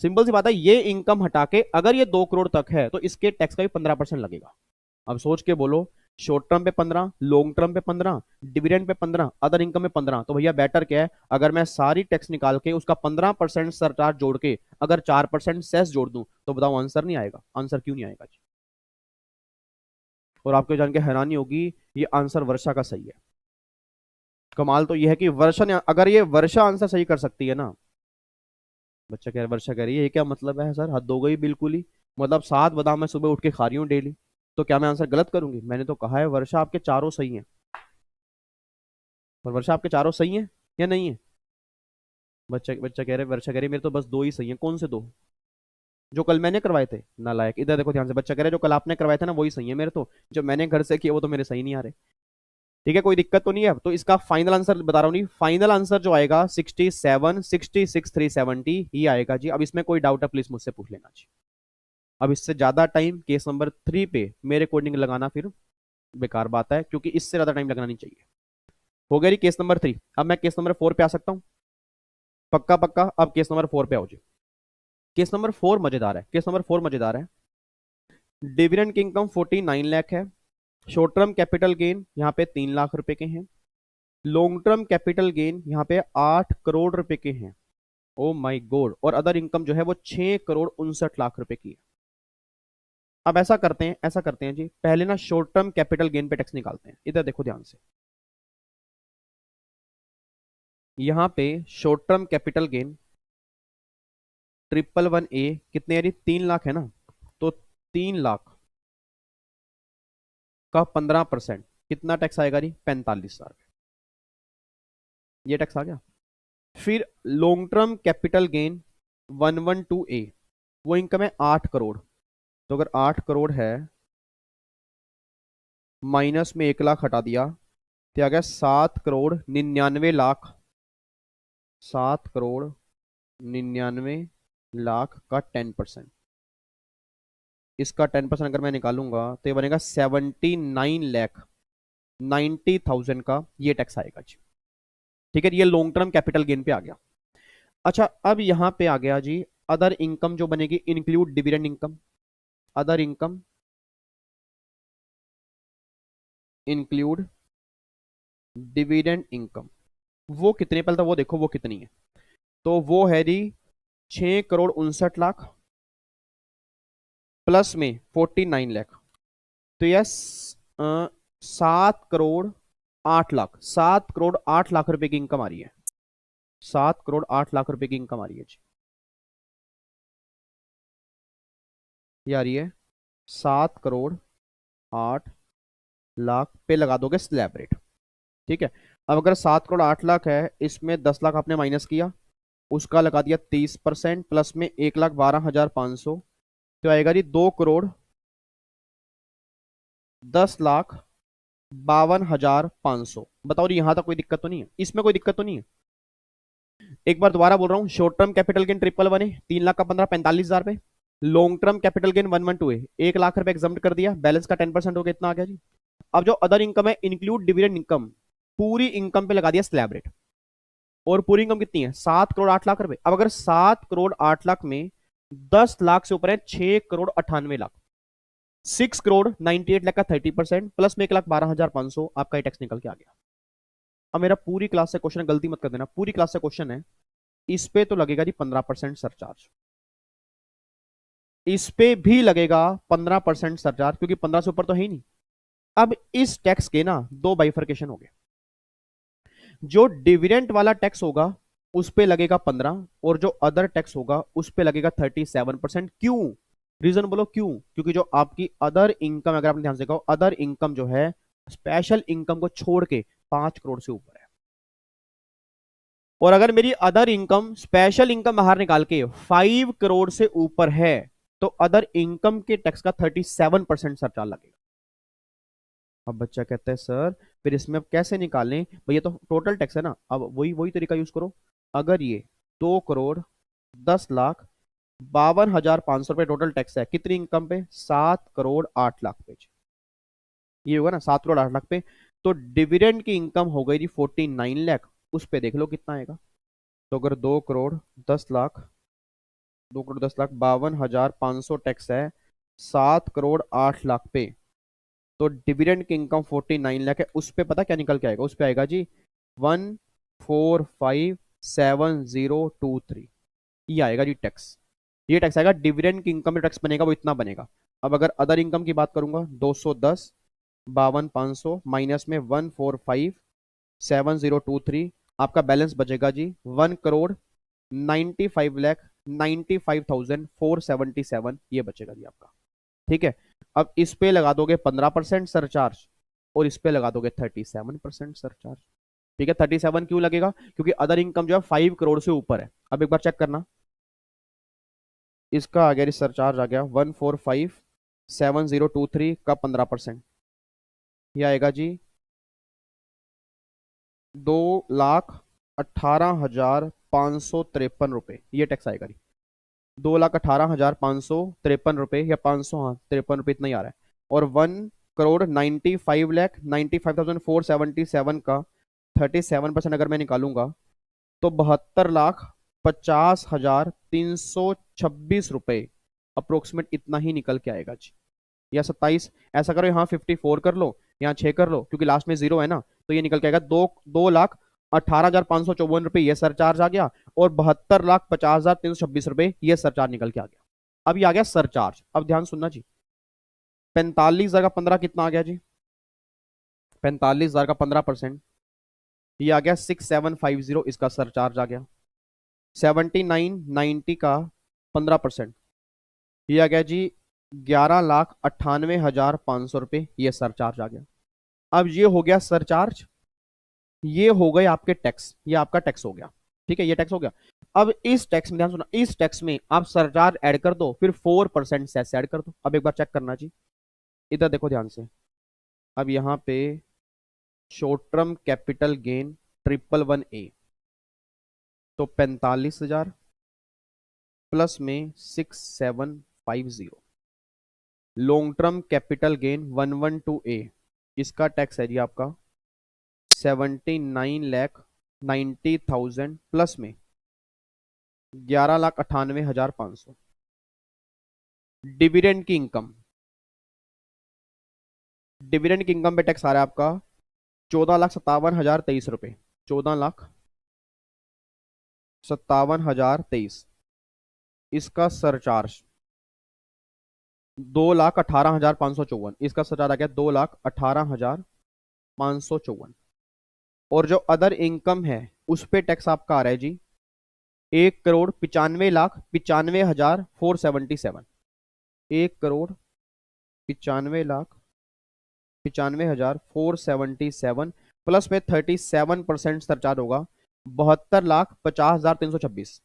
[SPEAKER 1] सिंपल सी बात है, ये इनकम हटा के अगर ये 2 करोड़ तक है तो इसके टैक्स का भी 15% लगेगा। अब सोच के बोलो, शॉर्ट टर्म पे 15, लॉन्ग टर्म पे 15, डिविडेंड पे 15, अदर इनकम पे 15, तो भैया बेटर क्या है, अगर मैं सारी टैक्स निकाल के उसका 15% सरचार्ज जोड़ के अगर 4% सेस जोड़ दूं, तो बताओ आंसर नहीं आएगा, आंसर क्यों नहीं आएगा जी। और आपको जान के हैरानी होगी, ये आंसर वर्षा का सही है। कमाल तो ये है कि वर्षा ने, अगर ये वर्षा आंसर सही कर सकती है ना, बच्चा कह वर्षा कह रही है, ये क्या मतलब है सर, हद हो गई बिल्कुल ही। मतलब 7 बादाम मैं सुबह उठ के खा रही हूँ डेली, तो क्या मैं आंसर गलत करूंगी? मैंने तो कहा है वर्षा आपके चारों सही है। और वर्षा आपके चारों सही है या नहीं है? बच्चा बच्चा कह रहे, वर्षा कह रही मेरे तो बस 2 ही सही है। कौन से 2? जो कल मैंने करवाए थे। नालायक, इधर देखो ध्यान से। बच्चा कह रहे जो कल आपने करवाए थे ना वही सही है मेरे तो, जो मैंने घर से किए वो तो मेरे सही नहीं आ रहे। ठीक है, कोई दिक्कत तो नहीं है। अब तो इसका फाइनल आंसर बता रहा हूँ, नहीं फाइनल आंसर जो आएगा 67 66 370 ही आएगा जी। अब इसमें कोई डाउट है प्लीज मुझसे पूछ लेना जी। अब इससे ज्यादा टाइम केस नंबर 3 पे मेरे कोडिंग लगाना फिर बेकार बात है, क्योंकि इससे ज्यादा टाइम लगना नहीं चाहिए। हो गया जी केस नंबर 3। अब मैं केस नंबर 4 पे आ सकता हूँ? पक्का पक्का। अब केस नंबर 4 पे आओ जी। केस नंबर 4 मजेदार है, केस नंबर 4 मजेदार है। डिविडेंड की इनकम 49 लाख है। शॉर्ट टर्म कैपिटल गेन यहाँ पे 3 लाख रुपए के हैं। लॉन्ग टर्म कैपिटल गेन यहाँ पे 8 करोड़ रुपए के हैं। Oh my God. और अदर इनकम जो है वो 6 करोड़ 59 लाख रुपए की है। अब ऐसा करते हैं, ऐसा करते हैं जी, पहले ना शॉर्ट टर्म कैपिटल गेन पे टैक्स निकालते हैं। इधर देखो ध्यान से, यहाँ पे short term capital gain 111A कितने, यानी 3 लाख है ना, तो 3 लाख का 15% कितना टैक्स आएगा जी? 45,000। ये टैक्स आ गया। फिर long term capital gain 112A, वो इनकम है 8 करोड़। तो अगर 8 करोड़ है, माइनस में 1 लाख हटा दिया, तो आ गया 7 करोड़ 99 लाख। 7 करोड़ 99 लाख का 10%, इसका 10% अगर मैं निकालूंगा तो ये बनेगा 79 लाख 90,000 का ये टैक्स आएगा जी। ठीक है, ये लॉन्ग टर्म कैपिटल गेन पे आ गया। अच्छा, अब यहां पे आ गया जी अदर इनकम जो बनेगी, include dividend income. Other income include dividend income, वो कितने, पहले तो वो देखो वो कितनी है। तो वो है जी 6 करोड़ 59 लाख प्लस में 49 लाख। तो यह 7 करोड़ 8 लाख, 7 करोड़ 8 लाख रुपए की इनकम आ रही है। 7 करोड़ 8 लाख रुपए की इनकम आ रही है जी। ये आ रही है 7 करोड़ 8 लाख पे लगा दोगे स्लैब रेट। ठीक है। अब अगर 7 करोड़ 8 लाख है, इसमें 10 लाख आपने माइनस किया, उसका लगा दिया 30% प्लस में 1,12,500, तो आएगा जी 2,10,52,500। बताओ जी, यहां तक कोई दिक्कत तो नहीं है? इसमें कोई दिक्कत तो नहीं है? एक बार दोबारा बोल रहा हूँ, शॉर्ट टर्म कैपिटल गेन 111 है 3 लाख का 15 45,000 पे। लॉन्ग टर्म कैपिटल गेन 112 है 1 लाख रुपए एग्जाम्प्ट कर दिया, बैलेंस का 10% हो गया, इतना आ गया जी। अब जो अदर इनकम है इंक्लूड डिविडेंड इनकम, पूरी इनकम पे लगा दिया स्लैब रेट। और पूरी इनकम कितनी है? 7 करोड़ 8 लाख रुपए। अब अगर 7 करोड़ 8 लाख में 10 लाख से ऊपर है 6 करोड़ 98 लाख, 6 करोड़ 98 लाख का 30% प्लस में 1,12,500, आपका ये टैक्स निकल के आ गया। अब मेरा पूरी क्लास से क्वेश्चन है, गलती मत कर देना, पूरी क्लास से क्वेश्चन है, इस पे तो लगेगा जी 15% सरचार्ज, इस पे भी लगेगा 15% सरचार्ज, क्योंकि 15 से ऊपर तो है ही नहीं। अब इस टैक्स के ना 2 बाइफर्केशन हो गए। जो डिविडेंट वाला टैक्स होगा उस पे लगेगा 15, और जो अदर टैक्स होगा उस पे लगेगा 37%। क्यों? रीजन बोलो क्यों? क्योंकि जो आपकी अदर इनकम, अगर आपने ध्यान से देखा, अदर इनकम जो है स्पेशल इनकम को छोड़ के 5 करोड़ से ऊपर है। और अगर मेरी अदर इनकम स्पेशल इनकम बाहर निकाल के 5 करोड़ से ऊपर है, तो अदर इनकम के टैक्स का 37% सरचार्ज लगेगा। अब बच्चा कहता है सर फिर इसमें अब कैसे निकालें भैया, तो टोटल टैक्स है ना। अब वही वही तरीका यूज करो। अगर ये 2,10,52,500 रुपए टोटल टैक्स है, कितनी इनकम पे? 7 करोड़ 8 लाख पे। ये होगा ना 7 करोड़ 8 लाख पे। तो डिविडेंड की इनकम हो गई जी 49 लाख, उस पे देख लो कितना आएगा। तो अगर 2,10,52,500 टैक्स है 7 करोड़ 8 लाख पे, तो डिविडेंड की इनकम 49 लाख है, उस पे पता क्या निकल के आएगा? उस पे आएगा जी 1457023, ये आएगा जी टैक्स। ये टैक्स आएगा, डिविडेंड की इनकम में टैक्स बनेगा वो इतना बनेगा। अब अगर अदर इनकम की बात करूंगा 210 52,500 माइनस में 145,7023, आपका बैलेंस बचेगा जी 1,95,95,477 ये बचेगा जी आपका। ठीक है। अब इस पे लगा दोगे 15% सरचार्ज और इस पे लगा दोगे 37% सरचार्ज। ठीक है। 37 क्यों लगेगा? क्योंकि अदर इनकम जो है 5 करोड़ से ऊपर है। अब एक बार चेक करना, इसका आ गया रिसर्च चार्ज आ गया 145,7023 का 15%, ये आएगा जी 2,18,553 ये टैक्स आएगा जी। 2,18,553 या 500, हाँ 53 रुपये इतना ही आ रहा है। और 1,95,95,477 का 37% अगर मैं निकालूंगा तो 72,50,326 रुपये अप्रोक्सीमेट इतना ही निकल के आएगा जी। या 27, ऐसा करो यहाँ 54 कर लो, यहाँ 6 कर लो, क्योंकि लास्ट में 0 है ना, तो ये निकल के आएगा 2,18,554 रुपये ये सरचार्ज आ गया और 72,50,326 रुपये ये सरचार्ज निकल के आ गया। अब ये आ गया सरचार्ज। अब ध्यान सुनना जी, 45,000 का 15 कितना आ गया जी? 45,000 का 15%, ये आ गया 6,750, इसका सरचार्ज आ गया। 79,90 का 15%, ये आ गया जी 11,98,500 रुपये ये सरचार्ज आ गया। अब ये हो गया सरचार्ज, ये हो गए आपके टैक्स, ये आपका टैक्स हो गया। ठीक है, ये टैक्स हो गया। अब इस टैक्स में ध्यान सुना, इस टैक्स में आप सरचार्ज ऐड कर दो, फिर 4% सेस ऐड कर दो। अब एक बार चेक करना जी, इधर देखो ध्यान से। अब यहाँ पे short term capital gain 111A तो 45,000 प्लस में 6,750। Long term capital gain 112A इसका टैक्स है जी आपका 79,90,000 प्लस में 11,98,500। डिविडेंड की इनकम, डिविडेंड की इनकम पे टैक्स आ रहा है आपका 14,57,023 रुपये। 14,57,023 इसका सरचार्ज 2,18,554, इसका सरचार्ज आ गया 2,18,554। और जो अदर इनकम है उस पे टैक्स आपका आ रहा है जी 1,95,95,477। 1,95,95,477 प्लस में 37% सरचार्ज होगा 72,50,326।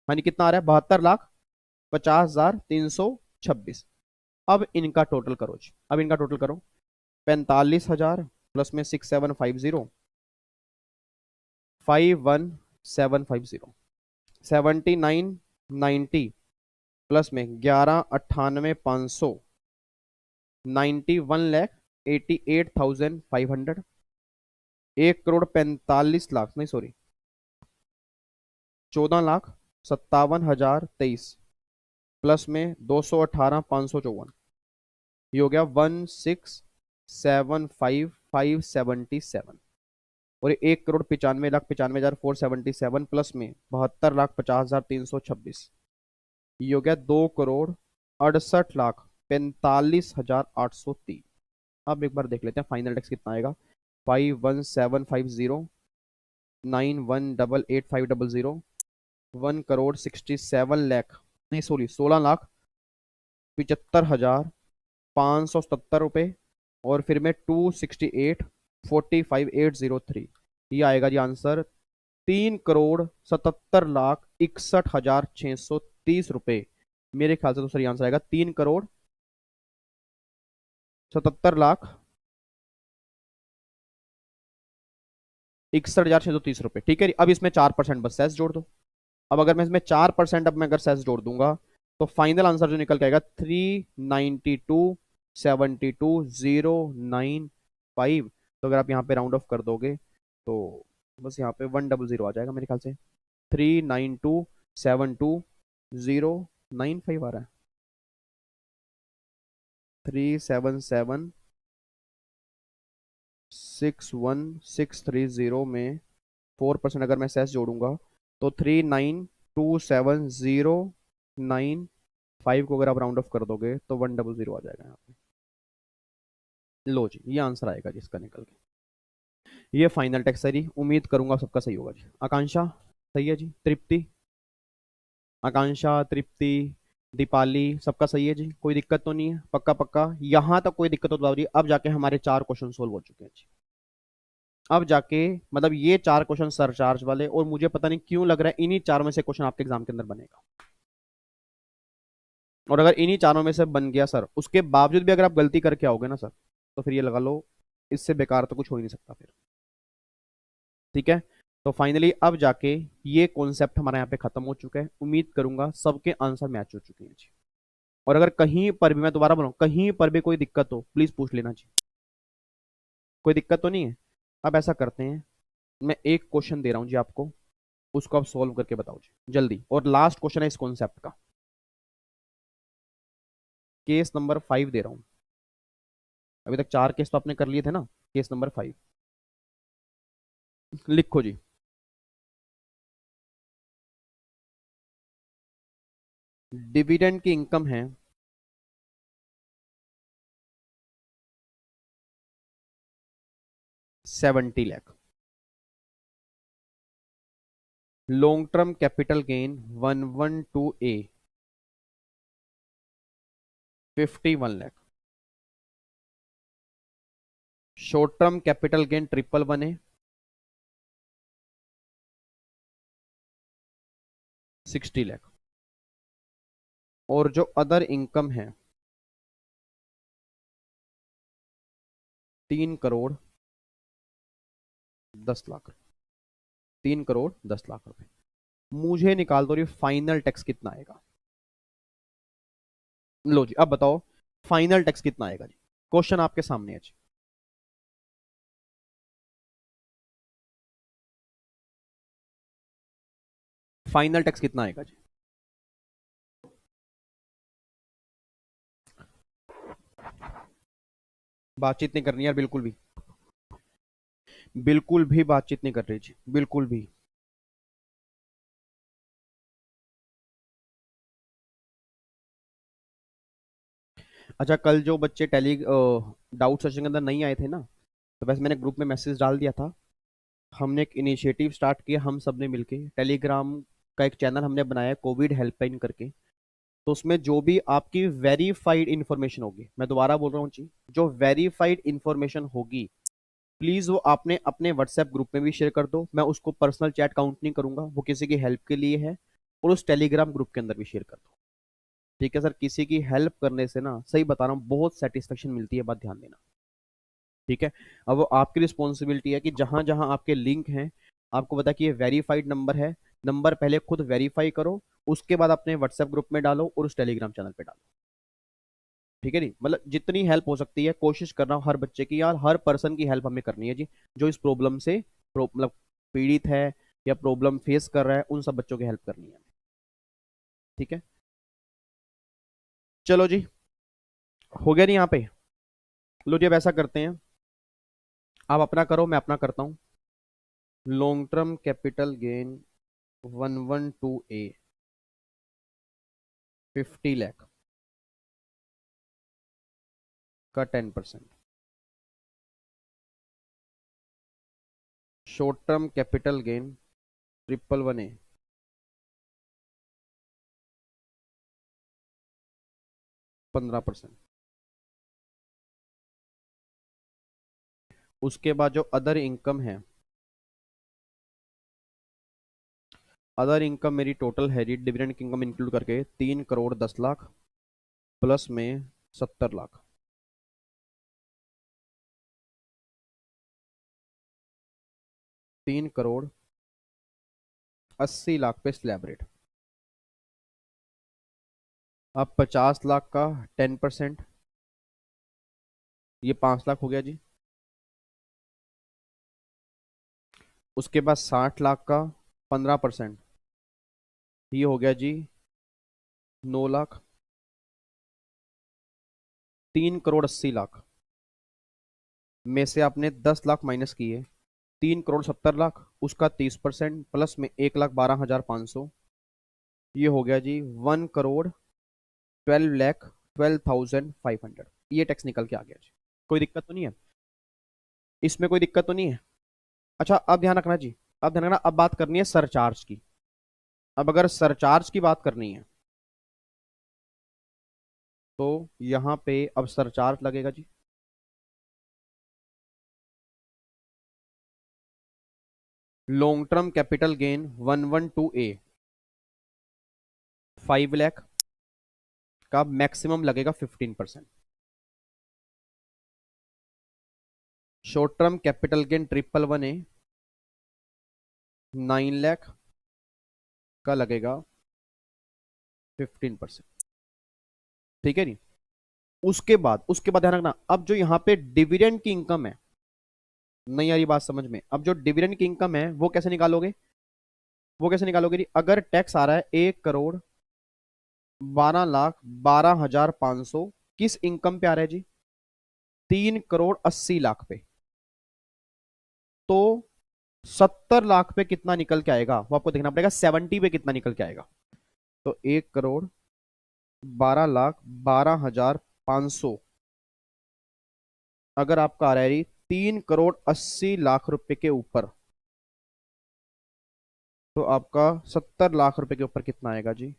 [SPEAKER 1] यानी कितना आ रहा है? 72,50,326। अब इनका टोटल करो जी, अब इनका टोटल करो। 45,000 प्लस में 6,750, 51,750, 79,90 प्लस में 11,98,500, 91,88,500, 1,45,00,000 नहीं सॉरी 14,57,023 प्लस में 218,554, ये हो गया 1,675,577। और 1,95,95,477 प्लस में 72,50,326, ये हो गया 2,68,45,803। अब एक बार देख लेते हैं फाइनल टैक्स कितना आएगा। 51,750, 91,88,500, 1,67,00,000 नहीं सॉरी 16,75,577 रुपये और फिर में 268,45,803, ये आएगा जी आंसर 3,77,61,630 रुपये। मेरे ख्याल से तो सही आंसर आएगा 3,77,61,630 रुपये। ठीक है, अब इसमें 4% बस सेस जोड़ दो। अब अगर मैं इसमें 4% अब मैं अगर सेस जोड़ दूंगा तो फाइनल आंसर जो निकल के आएगा 392,72,095। तो अगर आप यहाँ पे राउंड ऑफ कर दोगे तो बस यहाँ पे 100 आ जाएगा मेरे ख्याल से। 392,72,095 आ रहा है। 377,61630 में 4% अगर मैं सेस जोड़ूंगा तो 392,70,95 को अगर आप राउंड ऑफ कर दोगे तो 100 आ जाएगा यहाँ पे। लो जी, ये आंसर आएगा जी इसका निकल के। ये फाइनल टेक्स्ट है जी, उम्मीद करूंगा सबका सही होगा जी। आकांक्षा सही है जी, तृप्ति, आकांक्षा, तृप्ति, दीपाली, सबका सही है जी, कोई दिक्कत तो नहीं है? पक्का पक्का, यहां तक कोई दिक्कत तो बता रही। अब जाके हमारे 4 क्वेश्चन सोल्व हो चुके हैं जी। अब जाके मतलब ये 4 क्वेश्चन सरचार्ज वाले, और मुझे पता नहीं क्यों लग रहा है इन्हीं 4 में से क्वेश्चन आपके एग्जाम के अंदर बनेगा। और अगर इन्हीं 4 में से बन गया सर, उसके बावजूद भी अगर आप गलती करके आओगे ना सर, तो फिर ये लगा लो, इससे बेकार तो कुछ हो ही नहीं सकता फिर। ठीक है, तो फाइनली अब जाके ये कॉन्सेप्ट हमारा यहाँ पे खत्म हो चुका है। उम्मीद करूंगा सबके आंसर मैच हो चुके हैं जी। और अगर कहीं पर भी, मैं दोबारा बोलूँ, कहीं पर भी कोई दिक्कत हो प्लीज पूछ लेना जी। कोई दिक्कत तो नहीं है? अब ऐसा करते हैं, मैं एक क्वेश्चन दे रहा हूँ जी आपको, उसको आप सॉल्व करके बताओ जी जल्दी। और लास्ट क्वेश्चन है इस कॉन्सेप्ट का, केस नंबर 5 दे रहा हूँ। अभी तक 4 केस तो आपने कर लिए थे ना, केस नंबर 5 लिखो जी। डिविडेंड की इनकम है 70 lakh. Long term capital gain 112A 51 lakh. Short term capital gain 111A 60 lakh. और जो अदर इनकम है 3 करोड़ 10 लाख। 3 करोड़ 10 लाख रुपए। मुझे निकाल दो ये फाइनल टैक्स कितना आएगा। लो जी, अब बताओ फाइनल टैक्स कितना आएगा जी। क्वेश्चन आपके सामने है जी। फाइनल टैक्स कितना आएगा जी? बातचीत नहीं करनी यार, बिल्कुल भी, बिल्कुल भी बातचीत नहीं कर रही जी, बिल्कुल भी। अच्छा, कल जो बच्चे टेली डाउट सेशन के अंदर नहीं आए थे ना, तो वैसे मैंने ग्रुप में मैसेज डाल दिया था। हमने एक इनिशिएटिव स्टार्ट किया, हम सब ने मिलके टेलीग्राम का एक चैनल हमने बनाया है, कोविड हेल्पलाइन करके। तो उसमें जो भी आपकी वेरीफाइड इंफॉर्मेशन होगी, मैं दोबारा बोल रहा हूँ जी, जो वेरीफाइड इंफॉर्मेशन होगी, प्लीज वो आपने अपने व्हाट्सएप ग्रुप में भी शेयर कर दो। मैं उसको पर्सनल चैट काउंट नहीं करूंगा, वो किसी की हेल्प के लिए है। और उस टेलीग्राम ग्रुप के अंदर भी शेयर कर दो। ठीक है सर, किसी की हेल्प करने से ना, सही बता रहा हूँ, बहुत सेटिस्फेक्शन मिलती है, बात ध्यान देना। ठीक है, अब वो आपकी रिस्पॉन्सिबिलिटी है कि जहां जहां आपके लिंक हैं, आपको पता कि ये वेरीफाइड नंबर है, नंबर पहले खुद वेरीफाई करो, उसके बाद अपने व्हाट्सएप ग्रुप में डालो और उस टेलीग्राम चैनल पे डालो। ठीक है जी, मतलब जितनी हेल्प हो सकती है कोशिश कर रहा हूँ हर बच्चे की, यार हर पर्सन की हेल्प हमें करनी है जी, जो इस प्रॉब्लम से मतलब पीड़ित है या प्रॉब्लम फेस कर रहा है, उन सब बच्चों की हेल्प करनी है। ठीक है, चलो जी, हो गया नहीं यहाँ पे? लो जी, अब ऐसा करते हैं, आप अपना करो, मैं अपना करता हूँ। Long term capital gain 112A 50 lakh का 10%। Short term capital gain 111A 15%। उसके बाद जो अदर इनकम है, अदर इनकम मेरी टोटल है जी, डिविडेंड इनकम इंक्लूड करके 3 करोड़ 10 लाख प्लस में 70 लाख। 3 करोड़ 80 लाख पे स्लैब रेट। अब 50 लाख का 10%, ये 5 लाख हो गया जी। उसके बाद 60 लाख का 15%, ये हो गया जी 9 लाख। 3 करोड़ 80 लाख में से आपने 10 लाख माइनस किए, 3 करोड़ 70 लाख, उसका 30% प्लस में 1,12,500, ये हो गया जी 1 करोड़ 12 लाख 12,500। ये टैक्स निकल के आ गया जी। कोई दिक्कत तो नहीं है इसमें? कोई दिक्कत तो नहीं है? अच्छा अब ध्यान रखना जी, अब ध्यान रखना, अब बात करनी है सरचार्ज की। अब अगर सरचार्ज की बात करनी है तो यहां पे अब सरचार्ज लगेगा जी। Long term capital gain 112A 5 lakh का मैक्सिमम लगेगा 15%। Short term capital gain 111A 9 lakh का लगेगा 15%। ठीक है नहीं? उसके बाद ध्यान रखना, अब जो यहाँ पे डिविडेंड की इनकम है, नहीं आ रही बात समझ में? अब जो डिविडेंड की इनकम है वो कैसे निकालोगे? वो कैसे निकालोगे जी? अगर टैक्स आ रहा है 1,12,12,500, किस इनकम पे आ रहा है जी? 3,80,00,000 पे। तो 70 लाख पे कितना निकल के आएगा वो आपको देखना पड़ेगा, 70 पे कितना निकल के आएगा। तो 1,12,12,500 अगर आपका आ रहा है जी 3,80,00,000 रुपए के ऊपर, तो आपका 70 लाख रुपए के ऊपर कितना आएगा जी?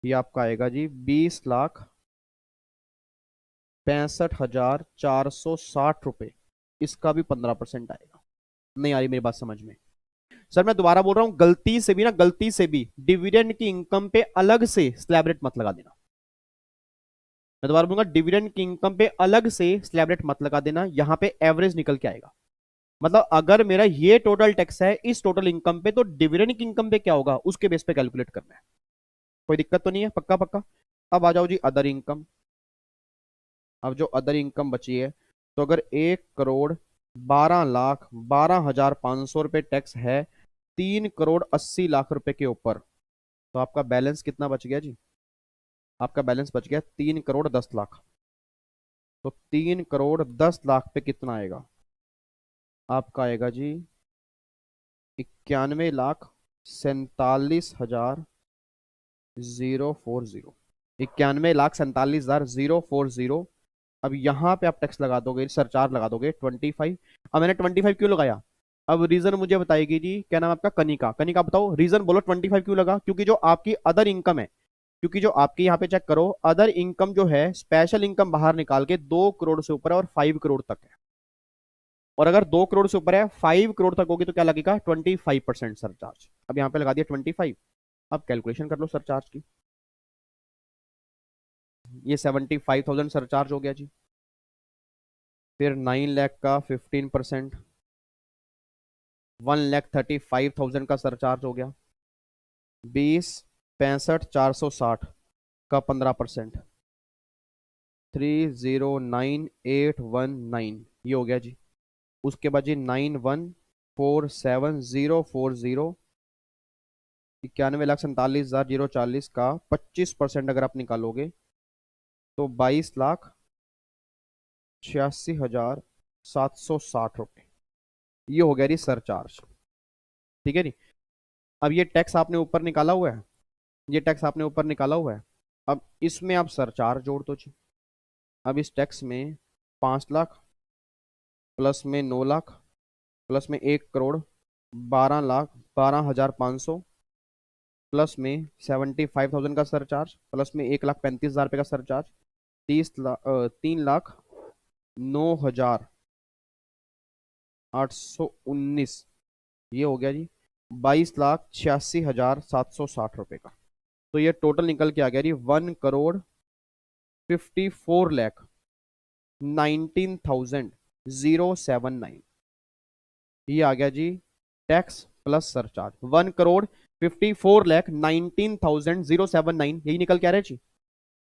[SPEAKER 1] ये आपका आएगा जी 20,65,460 रुपए। इसका भी 15% आएगा। नहीं आ रही मेरी बात समझ में? सर मैं दोबारा बोल रहा हूं, गलती से भी ना, गलती से भी डिविडेंड की इनकम पे अलग से स्लैब रेट मत लगा देना। मैं दोबारा बोलूंगा, डिविडेंड की इनकम पे अलग से स्लैब रेट मत लगा देना, यहां पे एवरेज निकल के आएगा। मतलब अगर मेरा ये टोटल टैक्स है इस टोटल इनकम पे, तो डिविडेंड की इनकम पे क्या होगा उसके बेस पे कैलकुलेट करना है। कोई दिक्कत तो नहीं है? पक्का पक्का। अब आ जाओ जी अदर इनकम। अब जो अदर इनकम बची है, तो अगर 1,12,12,500 रुपए टैक्स है 3,80,00,000 रुपए के ऊपर, तो आपका बैलेंस कितना बच गया जी? आपका बैलेंस बच गया 3,10,00,000। तो 3,10,00,000 पे कितना आएगा? आपका आएगा जी 91,47,040। 91,47,040। अब यहां पे आप टैक्स लगा दोगे, सरचार्ज लगा दोगे 25। अब मैंने 25 क्यों लगाया? अब रीजन मुझे बताएगी जी, क्या नाम है आपका? कनिका। कनिका बताओ रीजन बोलो, 25 क्यों लगा? क्योंकि जो आपकी अदर इनकम है, क्योंकि जो आपकी यहाँ पे चेक करो, अदर इनकम जो है स्पेशल इनकम बाहर निकाल के 2 करोड़ से ऊपर है और 5 करोड़ तक है। और अगर 2 करोड़ से ऊपर है, 5 करोड़ तक होगी, तो क्या लगेगा? 25% सरचार्ज। अब यहाँ पे लगा दिया 25। अब कैलकुलेशन कर लो सरचार्ज की। ये 75,000 सरचार्ज हो गया जी। फिर 9 लाख का 15%, 1,35,000 का सरचार्ज हो गया। 20,65,460 का 15%, 30,9819, ये हो गया जी। उसके बाद जी 91,47,040, 91,47,040 का 25% अगर आप निकालोगे तो 22,86,760 रुपये। ये हो गया जी सरचार्ज। ठीक है नी? अब ये टैक्स आपने ऊपर निकाला हुआ है, ये टैक्स आपने ऊपर निकाला हुआ है। अब इसमें आप सरचार्ज जोड़ दो जी। अब इस टैक्स में 5 लाख, प्लस में 9 लाख, प्लस में 1 करोड़ 12,12,500, प्लस में 75,000 का सरचार्ज, प्लस में 1,35,000 रुपये का सरचार्ज, 3,09,819। ये हो गया जी 22,86,760 रुपये का। तो ये टोटल निकल के आ गया जी 1,54,19,079। ये आ गया जी टैक्स प्लस सरचार्ज, 1,54,19,079, यही निकल के आ रहा है जी।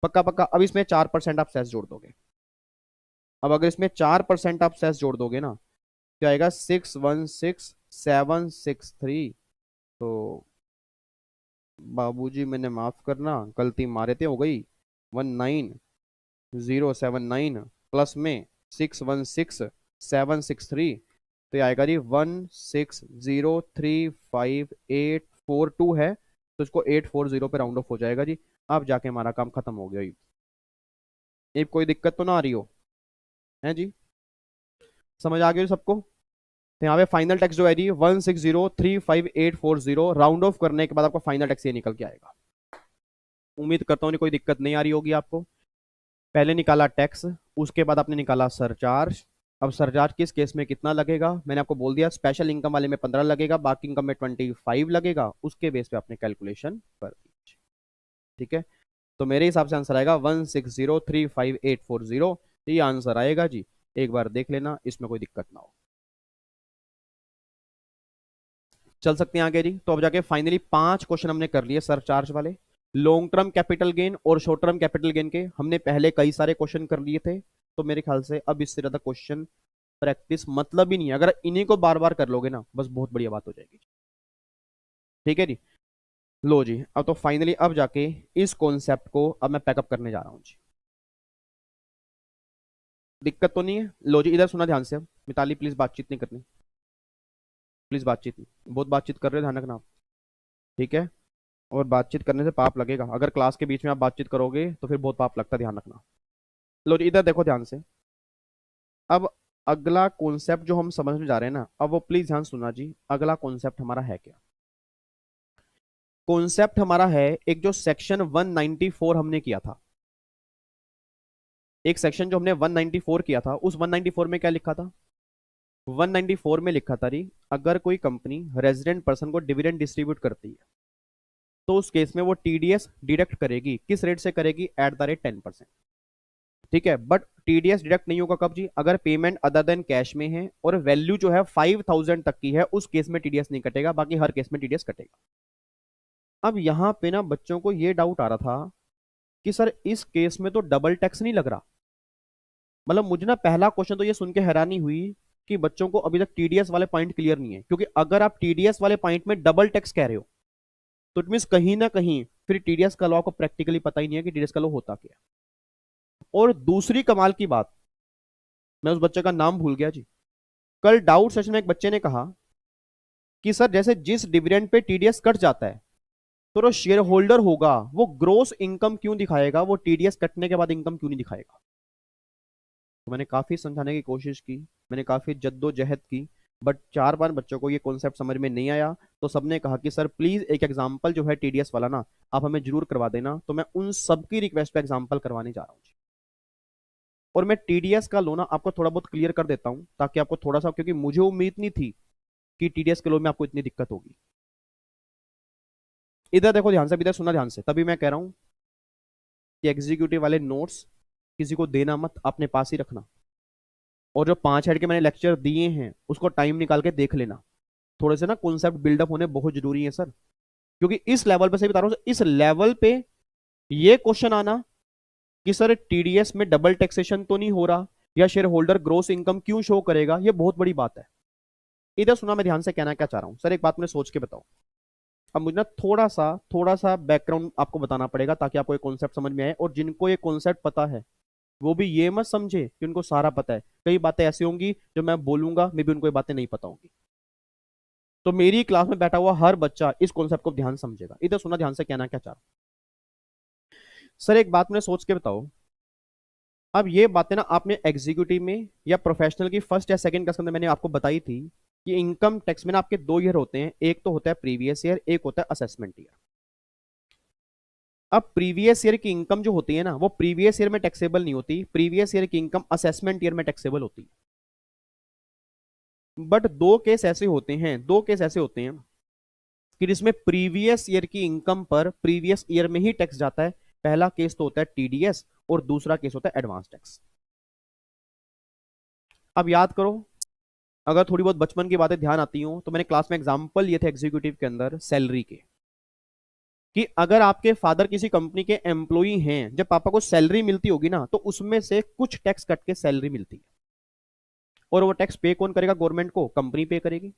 [SPEAKER 1] पक्का पक्का। अब इसमें 4% आप सेस जोड़ दोगे। अब अगर इसमें 4% आप सेस जोड़ दोगे ना, तो आएगा 616,763। तो बाबूजी मैंने माफ करना, गलती मारे थे, हो गई 19,079 प्लस में 616,763। तो ये आएगा जी 1,60,35842 है, तो इसको 840 पे राउंड ऑफ हो जाएगा जी। अब जाके हमारा काम खत्म हो गया। ये कोई दिक्कत तो ना आ रही हो? है जी? समझ आ गई सबको? तो यहाँ पे फाइनल टैक्स जो है जी 160,35840, राउंड ऑफ करने के बाद आपको फाइनल टैक्स ये निकल के आएगा। उम्मीद करता हूँ कोई दिक्कत नहीं आ रही होगी आपको। पहले निकाला टैक्स, उसके बाद आपने निकाला सरचार्ज। अब सरचार्ज किस केस में कितना लगेगा मैंने आपको बोल दिया, स्पेशल इनकम वाले में 15 लगेगा, बाकी इनकम में 25 लगेगा, उसके बेस पे आपने कैलकुलेशन कर दी। ठीक है, तो मेरे हिसाब से आंसर आएगा 160,35840, ये आंसर आएगा जी। एक बार देख लेना, इसमें कोई दिक्कत ना हो। चल सकते हैं आगे जी। तो अब जाके फाइनली 5 क्वेश्चन हमने कर लिए सरचार्ज वाले। लॉन्ग टर्म कैपिटल गेन और शॉर्ट टर्म कैपिटल गेन के हमने पहले कई सारे क्वेश्चन कर लिए थे, तो मेरे ख्याल से अब इससे ज्यादा क्वेश्चन प्रैक्टिस मतलब ही नहीं है। अगर इन्हीं को बार बार कर लोगे ना, बस बहुत बढ़िया बात हो जाएगी। ठीक है जी, लो जी। अब तो फाइनली अब जाके इस कॉन्सेप्ट को अब मैं पैकअप करने जा रहा हूँ जी। दिक्कत तो नहीं है? लो जी, इधर सुना ध्यान से। अब मिताली प्लीज बातचीत नहीं करनी, प्लीज बातचीत नहीं, बहुत बातचीत कर रहे हो, ध्यान रखना आप। ठीक है, और बातचीत करने से पाप लगेगा। अगर क्लास के बीच में आप बातचीत करोगे तो फिर बहुत पाप लगता है, ध्यान रखना। लो जी, इधर देखो ध्यान से। अब अगला कॉन्सेप्ट जो हम समझ में जा रहे हैं ना, अब वो प्लीज ध्यान सुनना जी। अगला कॉन्सेप्ट हमारा है क्या? कॉन्सेप्ट हमारा है एक जो सेक्शन 194 हमने किया था। एक सेक्शन जो हमने 194 किया था, उस 194 में क्या लिखा था? 194 में लिखा था री, अगर कोई कंपनी रेजिडेंट पर्सन को डिविडेंड डिस्ट्रीब्यूट करती है तो उस केस में वो टीडीएस डिडक्ट करेगी। किस रेट से करेगी? At the rate 10%। ठीक है, बट टीडीएस डिडक्ट नहीं होगा कब जी? अगर पेमेंट अदर देन कैश में है और वैल्यू जो है 5,000 तक की है, उस केस में टीडीएस नहीं कटेगा, बाकी हर केस में टीडीएस कटेगा। अब यहां पे ना बच्चों को ये डाउट आ रहा था कि सर इस केस में तो डबल टैक्स नहीं लग रहा। मतलब मुझे ना पहला क्वेश्चन तो ये सुन के हैरानी हुई कि बच्चों को अभी तक टीडीएस वाले पॉइंट क्लियर नहीं है। क्योंकि अगर आप टीडीएस वाले पॉइंट में डबल टैक्स कह रहे हो तो इट मीन कहीं ना कहीं फिर टीडीएस का लॉ को प्रैक्टिकली पता ही नहीं है कि टीडीएस का लॉ होता क्या है। और दूसरी कमाल की बात, मैं उस बच्चे का नाम भूल गया जी। कल डाउट सेशन में एक बच्चे ने कहा कि सर जैसे जिस डिविडेंड पे टीडीएस कट जाता है तो जो शेयर होल्डर होगा वो ग्रोस इनकम क्यों दिखाएगा, वो टीडीएस कटने के बाद इनकम क्यों नहीं दिखाएगा? तो मैंने काफी समझाने की कोशिश की, मैंने काफी जद्दोजहद की, बट 4 बार बच्चों को ये कॉन्सेप्ट समझ में नहीं आया। तो सबने कहा कि सर प्लीज एक एग्जांपल जो है टीडीएस वाला ना आप हमें जरूर करवा देना। तो मैं उन सबकी रिक्वेस्ट पे एग्जांपल करवाने जा रहा हूँ। और मैं टीडीएस का लोना आपको थोड़ा बहुत क्लियर कर देता हूं ताकि आपको थोड़ा सा, क्योंकि मुझे उम्मीद नहीं थी कि टीडीएस के लोन में आपको इतनी दिक्कत होगी। इधर देखो ध्यान से, इधर सुना ध्यान से, तभी मैं कह रहा हूं कि एग्जीक्यूटिव वाले नोट्स किसी को देना मत, अपने पास ही रखना। और जो 5 हेड के मैंने लेक्चर दिए हैं उसको टाइम निकाल के देख लेना। थोड़े से ना कॉन्सेप्ट बिल्डअप होने बहुत जरूरी है सर, क्योंकि इस लेवल पे से बता रहा हूं, इस लेवल पे ये क्वेश्चन आना कि सर टीडीएस में डबल टैक्सेशन तो नहीं हो रहा या शेयर होल्डर ग्रोस इनकम क्यों शो करेगा, ये बहुत बड़ी बात है। इधर सुना मैं ध्यान से, कहना क्या चाह रहा हूं सर, एक बात मुझे सोच के बताओ। अब मुझे ना थोड़ा सा बैकग्राउंड आपको बताना पड़ेगा ताकि आपको ये कॉन्सेप्ट समझ में आए। और जिनको ये कॉन्सेप्ट पता है वो भी ये मत समझे कि उनको सारा पता है। कई बातें ऐसी होंगी जो मैं बोलूंगा, मे भी उनको ये बातें नहीं पता होंगी। तो मेरी क्लास में बैठा हुआ हर बच्चा इस कॉन्सेप्ट को ध्यान समझेगा। इधर सुना ध्यान से, कहना क्या चाह रहा हूं सर, एक बात मुझे सोच के बताओ। अब ये बातें ना आपने एग्जीक्यूटिव में या प्रोफेशनल की फर्स्ट या सेकंड क्लास के अंदर मैंने आपको बताई थी कि इनकम टैक्स में ना आपके 2 ईयर होते हैं, एक तो होता है प्रीवियस ईयर, एक होता है असेसमेंट ईयर। अब प्रीवियस ईयर की इनकम जो होती है ना वो प्रीवियस ईयर में टैक्सेबल नहीं होती, प्रीवियस ईयर की इनकम असेसमेंट ईयर में टैक्सेबल होती है। बट दो केस ऐसे होते हैं कि जिसमें प्रीवियस ईयर की इनकम पर प्रीवियस ईयर में ही टैक्स जाता है। पहला केस तो होता है टीडीएस और दूसरा केस होता है एडवांस टैक्स। अब याद करो, अगर थोड़ी बहुत बचपन की बातें ध्यान आती हो तो मैंने क्लास में एग्जांपल लिए थे एग्जीक्यूटिव के अंदर सैलरी के, कि अगर आपके फादर किसी कंपनी के एम्प्लॉई हैं, जब पापा को सैलरी मिलती होगी ना तो उसमें से कुछ टैक्स कट के सैलरी मिलती है। और वो टैक्स पे कौन करेगा? गवर्नमेंट को, कंपनी पे करेगी।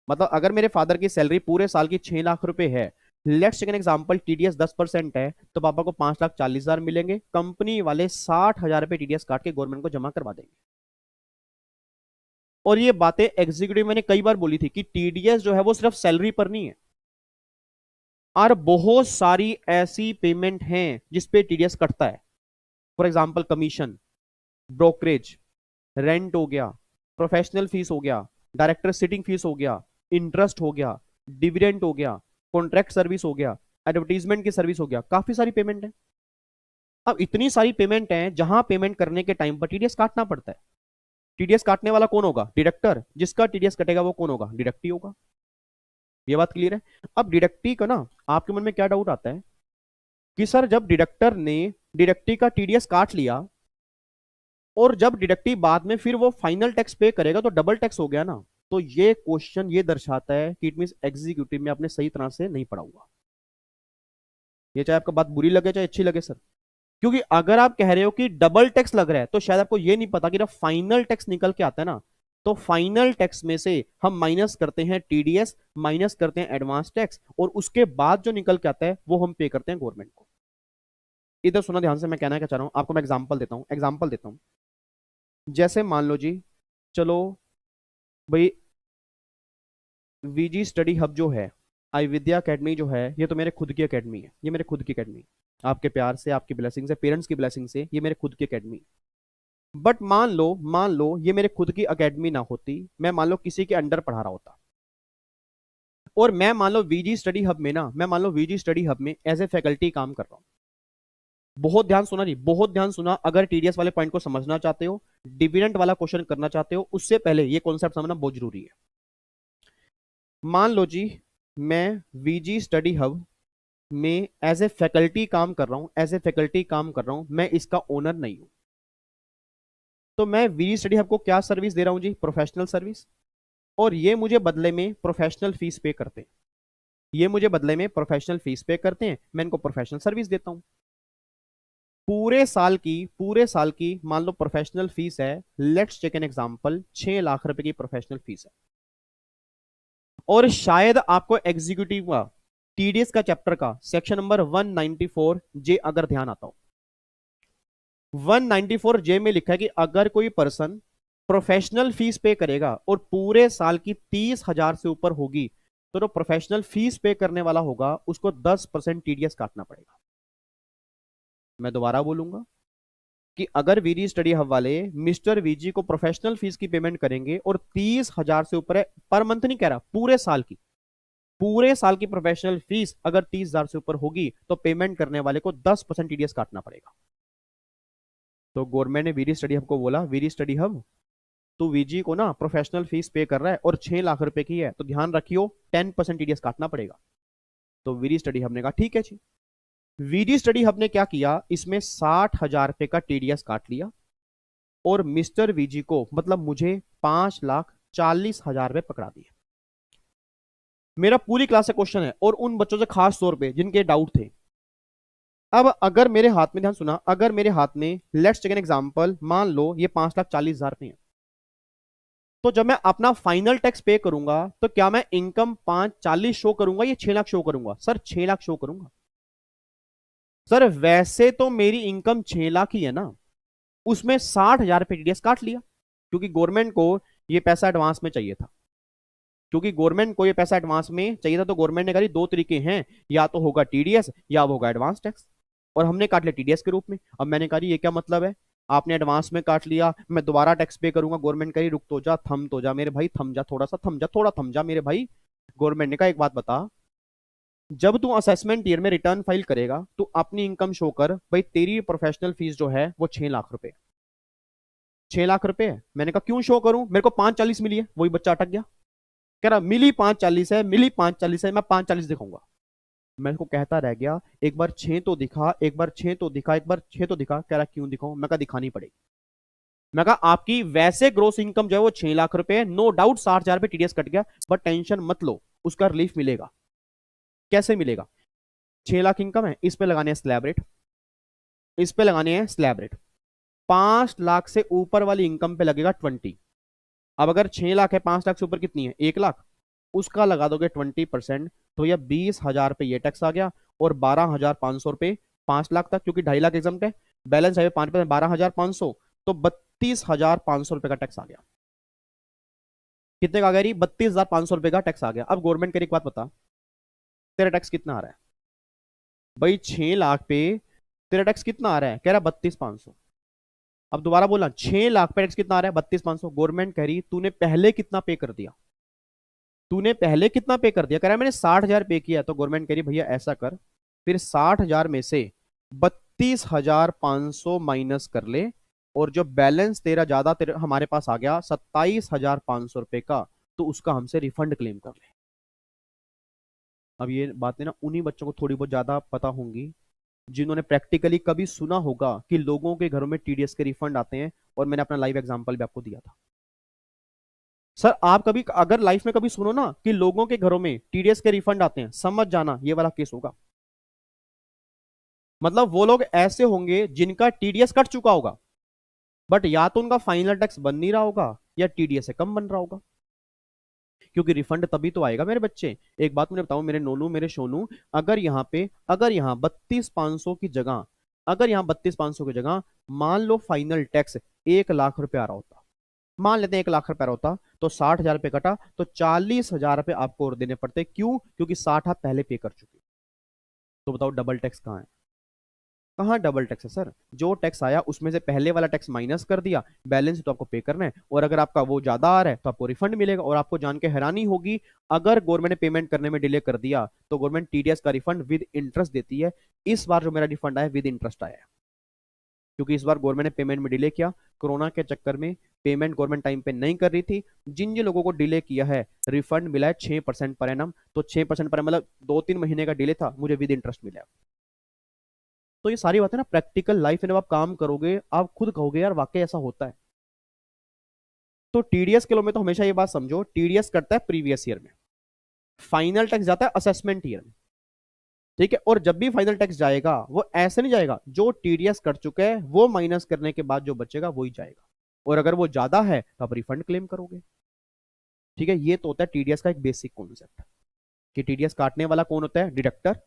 [SPEAKER 1] मतलब अगर मेरे फादर की सैलरी पूरे साल की 6 लाख रुपए है, let's take an example, TDS 10% है, तो पापा को 5,40,000 मिलेंगे, कंपनी वाले 60,000 रुपए टीडीएस काट के गवर्नमेंट को जमा करवा देंगे। और ये बातें एग्जीक्यूटिव मैंने कई बार बोली थी कि टीडीएस जो है वो सिर्फ सैलरी पर नहीं है, और बहुत सारी ऐसी पेमेंट हैं जिसपे टीडीएस कटता है। For example commission, brokerage, rent हो गया, प्रोफेशनल फीस हो गया, डायरेक्टर सिटिंग फीस हो गया, इंटरेस्ट हो गया, डिविडेंड हो गया, कॉन्ट्रैक्ट सर्विस हो गया, एडवर्टीजमेंट की सर्विस हो गया, काफी सारी पेमेंट है। अब इतनी सारी पेमेंट है, जहां पेमेंट करने के टाइम पर टीडीएस काटना पड़ता है। टीडीएस काटने वाला कौन होगा? डिडक्टर। जिसका टीडीएस कटेगा वो कौन होगा? डिडक्टी होगा। ये बात क्लियर है? अब डिडक्टी का ना आपके मन में क्या डाउट आता है कि सर जब डिडक्टर ने डिडक्टी का टीडीएस काट लिया और जब डिडक्टी बाद में फिर वो फाइनल टैक्स पे करेगा तो डबल टैक्स हो गया ना। तो ये क्वेश्चन ये दर्शाता है कि इट मीन एग्जीक्यूटिव में आपने सही तरह से नहीं पढ़ा हुआ। ये चाहे आपको बात बुरी लगे चाहे अच्छी लगे सर, क्योंकि अगर आप कह रहे हो कि डबल टैक्स लग रहा है तो शायद आपको ये नहीं पता कि जब फाइनल टैक्स निकल के आता है ना, तो फाइनल टैक्स में से हम माइनस करते हैं टीडीएस, माइनस करते हैं एडवांस टैक्स, और उसके बाद जो निकल के आता है वो हम पे करते हैं गवर्नमेंट को। इधर सुना ध्यान से, मैं कहना क्या चाह रहा हूं आपको, मैं एग्जांपल देता हूं। जैसे मान लो जी, चलो भाई, वीजी स्टडी हब जो है, आई विद्या अकेडमी जो है, ये तो मेरे खुद की अकेडमी है, ये मेरे खुद की अकेडमी, आपके प्यार से, आपकी ब्लेसिंग से, पेरेंट्स की ब्लेसिंग से ये मेरे खुद की अकेडमी। बट मान लो ये मेरे खुद की अकेडमी ना होती, मैं मान लो किसी के अंडर पढ़ा रहा होता, और मैं मान लो वीजी स्टडी हब में ना, मैं मान लो वीजी स्टडी हब में एज ए फैकल्टी काम कर रहा हूं। बहुत ध्यान सुना जी, बहुत ध्यान सुना। अगर टीडीएस वाले पॉइंट को समझना चाहते हो, डिविडेंड वाला क्वेश्चन करना चाहते हो, उससे पहले ये कॉन्सेप्ट समझना बहुत जरूरी है। मान लो जी, मैं वीजी स्टडी हब में एज ए फैकल्टी काम कर रहा हूं, एज ए फैकल्टी काम कर रहा हूं, मैं इसका ओनर नहीं हूं। तो मैं वीजी स्टडी हब को क्या सर्विस दे रहा हूं जी? Professional service. और ये मुझे बदले में प्रोफेशनल फीस पे करते हैं, ये मुझे बदले में प्रोफेशनल फीस पे करते हैं, मैं इनको प्रोफेशनल सर्विस देता हूं। पूरे साल की मान लो प्रोफेशनल फीस है, let's take an example, 6 lakh रुपए की प्रोफेशनल फीस है। और शायद आपको एग्जीक्यूटिव का टीडीएस का चैप्टर का सेक्शन नंबर 194 जे अगर ध्यान आता हो, 194 जे में लिखा है कि अगर कोई पर्सन प्रोफेशनल फीस पे करेगा और पूरे साल की 30,000 से ऊपर होगी, तो जो प्रोफेशनल फीस पे करने वाला होगा उसको 10% टीडीएस काटना पड़ेगा। मैं दोबारा बोलूंगा कि अगर वीजी स्टडी हब वाले मिस्टर वीजी को प्रोफेशनल फीस की पेमेंट करेंगे और 30,000 से ऊपर है, पर मंथ नहीं कह रहा, पूरे साल की प्रोफेशनल फीस अगर 30,000 से ऊपर होगी तो पेमेंट करने वाले को 10% टीडीएस काटना पड़ेगा। तो गवर्नमेंट ने वीजी स्टडी हब को बोला, वीजी स्टडी हब तो वीजी को ना प्रोफेशनल फीस पे कर रहा है और 6 लाख रुपए की है, तो ध्यान रखियो 10% टीडीएस काटना पड़ेगा। तो वीजी स्टडी हब ने कहा ठीक है जी। वीजी स्टडी हब ने क्या किया, इसमें 60,000 रुपए का टीडीएस काट लिया और मिस्टर वीजी को मतलब मुझे 5,40,000 रुपए पकड़ा दिए। मेरा पूरी क्लास से क्वेश्चन है और उन बच्चों से खास तौर पे जिनके डाउट थे। अब अगर मेरे हाथ में, ध्यान सुना, अगर मेरे हाथ में लेट्स टेक एन एग्जांपल, मान लो ये 5,40,000 रुपए है, तो जब मैं अपना फाइनल टैक्स पे करूंगा तो क्या मैं इनकम 5,40,000 शो करूंगा या 6 लाख शो करूंगा? सर 6 लाख शो करूंगा। सर वैसे तो मेरी इनकम 6 लाख ही है ना, उसमें 60,000 रुपए टीडीएस काट लिया, क्योंकि गवर्नमेंट को ये पैसा एडवांस में चाहिए था, तो गवर्नमेंट ने कहा दो तरीके हैं, या तो होगा टीडीएस या होगा एडवांस टैक्स, और हमने काट लिया टीडीएस के रूप में। अब मैंने कहा ये क्या मतलब है, आपने एडवांस में काट लिया, मैं दोबारा टैक्स पे करूंगा। गवर्नमेंट कही रुक तो जा, थम तो जा मेरे भाई, थम जा, थोड़ा सा थम जा, थोड़ा थम जा मेरे भाई। गवर्नमेंट ने कहा एक बात बता, जब तू असेसमेंट ईयर में रिटर्न फाइल करेगा तो अपनी इनकम शो कर, भाई तेरी प्रोफेशनल फीस जो है वो 6 लाख रुपए, 6 लाख रुपए है। मैंने कहा क्यों शो करूं, मेरे को 5,40,000 मिली है। वही बच्चा अटक गया, कह रहा मिली 5,40,000 है, मिली 5,40,000 है, मैं 5,40,000 दिखाऊंगा। मैं इसको कहता रह गया, एक बार 6 तो दिखा, एक बार 6 तो दिखा, एक बार 6 तो दिखा। कह रहा क्यों दिखाऊं? मैं कहा दिखानी पड़ेगी। मैं कहा आपकी वैसे ग्रोस इनकम जो है वो 6 लाख रुपए है, नो डाउट 60,000 रुपए टीडीएस कट गया, बट टेंशन मत लो, उसका रिलीफ मिलेगा। कैसे मिलेगा? 6 लाख इनकम है, इस पे लगाने हैं स्लैब रेट, इस पे लगाने हैं स्लैब रेट। 5 लाख से ऊपर वाली इनकम पे लगेगा 20। अब अगर 6 लाख है, 5 लाख से ऊपर कितनी है? 1 लाख, उसका लगा दोगे 20%, तो यह 20,000 रुपए ये टैक्स आ गया, और 12,500 रुपए 5 लाख तक, क्योंकि 2.5 लाख एग्जाम्प्ट है, बैलेंस है 5%, 12,500, तो 32,500 रुपए का टैक्स आ गया। कितने का आ गया? 32,500 रुपए का टैक्स आ गया। अब गवर्नमेंट की एक बात बता, तेरा टैक्स कितना आ रहा है भाई? 6 लाख पे तेरा टैक्स कितना आ रहा है? कह रहा 32,500। अब दोबारा बोला, 6 लाख पे टैक्स कितना आ रहा है, 32,500। गवर्नमेंट कह रही तूने पहले कितना पे कर दिया, तूने पहले कितना पे कर दिया, कह रहा है मैंने 60,000 पे किया। तो गवर्नमेंट कह रही भैया ऐसा कर, फिर 60,000 में से 32,500 माइनस कर ले, और जो बैलेंस तेरा ज्यादा तेरे हमारे पास आ गया 27,500 रुपए का, तो उसका हमसे रिफंड क्लेम कर ले। अब ये बातें ना उन्हीं बच्चों को थोड़ी बहुत ज्यादा पता होंगी जिन्होंने प्रैक्टिकली कभी सुना होगा कि लोगों के घरों में टीडीएस के रिफंड आते हैं, और मैंने अपना लाइव एग्जांपल भी आपको दिया था। सर आप कभी अगर लाइफ में कभी सुनो ना कि लोगों के घरों में टीडीएस के रिफंड आते हैं, समझ जाना ये वाला केस होगा। मतलब वो लोग ऐसे होंगे जिनका टीडीएस कट चुका होगा, बट या तो उनका फाइनल टैक्स बन नहीं रहा होगा या टीडीएस से कम बन रहा होगा, क्योंकि रिफंड तभी तो आएगा मेरे बच्चे। एक बात मुझे बताओ मेरे नोनू मेरे सोनू, अगर यहाँ 32,500 की जगह, मान लो फाइनल टैक्स 1 लाख रुपए आ रहा होता, मान लेते हैं 1 लाख रुपए आ रहा होता, तो 60,000 रुपये कटा तो 40,000 रुपये आपको और देने पड़ते। क्यों? क्योंकि 60 आप पहले पे कर चुके। तो बताओ डबल टैक्स कहाँ है? कहाँ डबल टैक्स है सर? जो टैक्स आया उसमें से पहले वाला टैक्स माइनस कर दिया, बैलेंस तो आपको पे करना है, और अगर आपका वो ज्यादा आ रहा है तो आपको रिफंड मिलेगा। और आपको जान के हैरानी होगी, अगर गवर्नमेंट ने पेमेंट करने में डिले कर दिया तो गवर्नमेंट टीडीएस का रिफंड विद इंटरेस्ट देती है। इस बार जो मेरा रिफंड आया विद इंटरेस्ट आया है, क्योंकि इस बार गवर्नमेंट ने पेमेंट में डिले किया। कोरोना के चक्कर में पेमेंट गवर्नमेंट टाइम पे नहीं कर रही थी। जिन जिन लोगों को डिले किया है रिफंड मिला है 6% पर एनम। तो 6% पर मतलब 2-3 महीने का डिले था, मुझे विद इंटरेस्ट मिला। तो ये सारी बातें ना प्रैक्टिकल लाइफ में जब आप काम करोगे आप खुद कहोगे यार वाकई ऐसा होता है। तो टीडीएस के लो में तो हमेशा ये बात समझो, टीडीएस करता है प्रीवियस ईयर में, फाइनल टैक्स जाता है असेसमेंट ईयर में, ठीक है। और जब भी फाइनल टैक्स जाएगा वो ऐसे नहीं जाएगा, जो टीडीएस कर चुका है वो माइनस करने के बाद जो बचेगा वही जाएगा, और अगर वो ज्यादा है तो आप रिफंड क्लेम करोगे, ठीक है। ये तो होता है टीडीएस का एक बेसिक कॉन्सेप्ट, कि टीडीएस काटने वाला कौन होता है? डिडक्टर।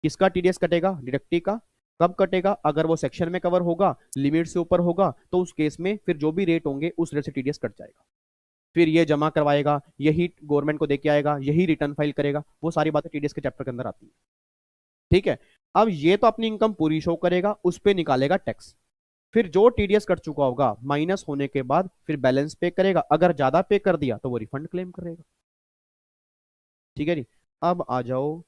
[SPEAKER 1] किसका टीडीएस कटेगा? डिडक्टी का। कब कटेगा? अगर वो सेक्शन में कवर होगा, लिमिट से ऊपर होगा, तो उस केस में फिर जो भी रेट होंगे उस रेट से टीडीएस कट जाएगा। फिर ये जमा करवाएगा, यही गवर्नमेंट को देके आएगा, यही रिटर्न फाइल करेगा। वो सारी बातें टीडीएस के चैप्टर के अंदर आती है, ठीक है। अब ये तो अपनी इनकम पूरी शो करेगा, उस पर निकालेगा टैक्स। फिर जो टीडीएस कट चुका होगा माइनस होने के बाद फिर बैलेंस पे करेगा, अगर ज्यादा पे कर दिया तो वो रिफंड क्लेम करेगा, ठीक है जी। अब आ जाओ,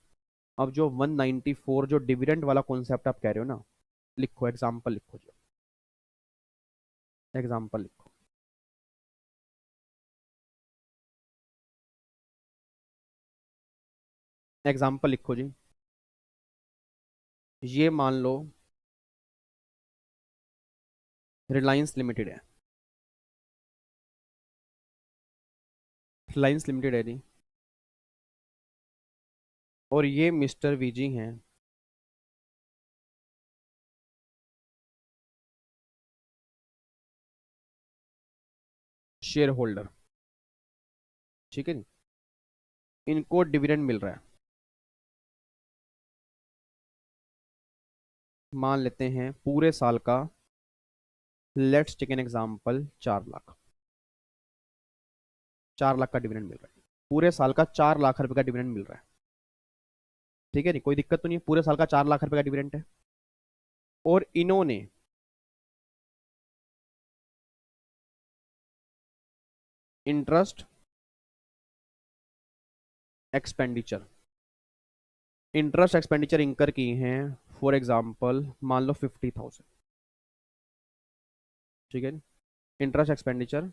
[SPEAKER 1] अब जो 194 जो डिविडेंड वाला कॉन्सेप्ट आप कह रहे हो ना, लिखो एग्जांपल, लिखो जी, एग्जांपल लिखो। एग्जांपल लिखो जी। ये मान लो रिलायंस लिमिटेड है, रिलायंस लिमिटेड है जी, और ये मिस्टर वीजी हैं, शेयर होल्डर, ठीक है जी। इनको डिविडेंड मिल रहा है, मान लेते हैं पूरे साल का, let's take an example 4 lakh, 4 lakh का डिविडेंड मिल रहा है, पूरे साल का 4 लाख रुपए का डिविडेंड मिल रहा है, ठीक है नहीं, कोई दिक्कत तो नहीं है, पूरे साल का 4 लाख रुपए का डिविडेंड है। और इन्होंने इंटरेस्ट एक्सपेंडिचर, इंटरेस्ट एक्सपेंडिचर इंकर किए हैं, फॉर एग्जांपल मान लो 50,000, ठीक है। Interest expenditure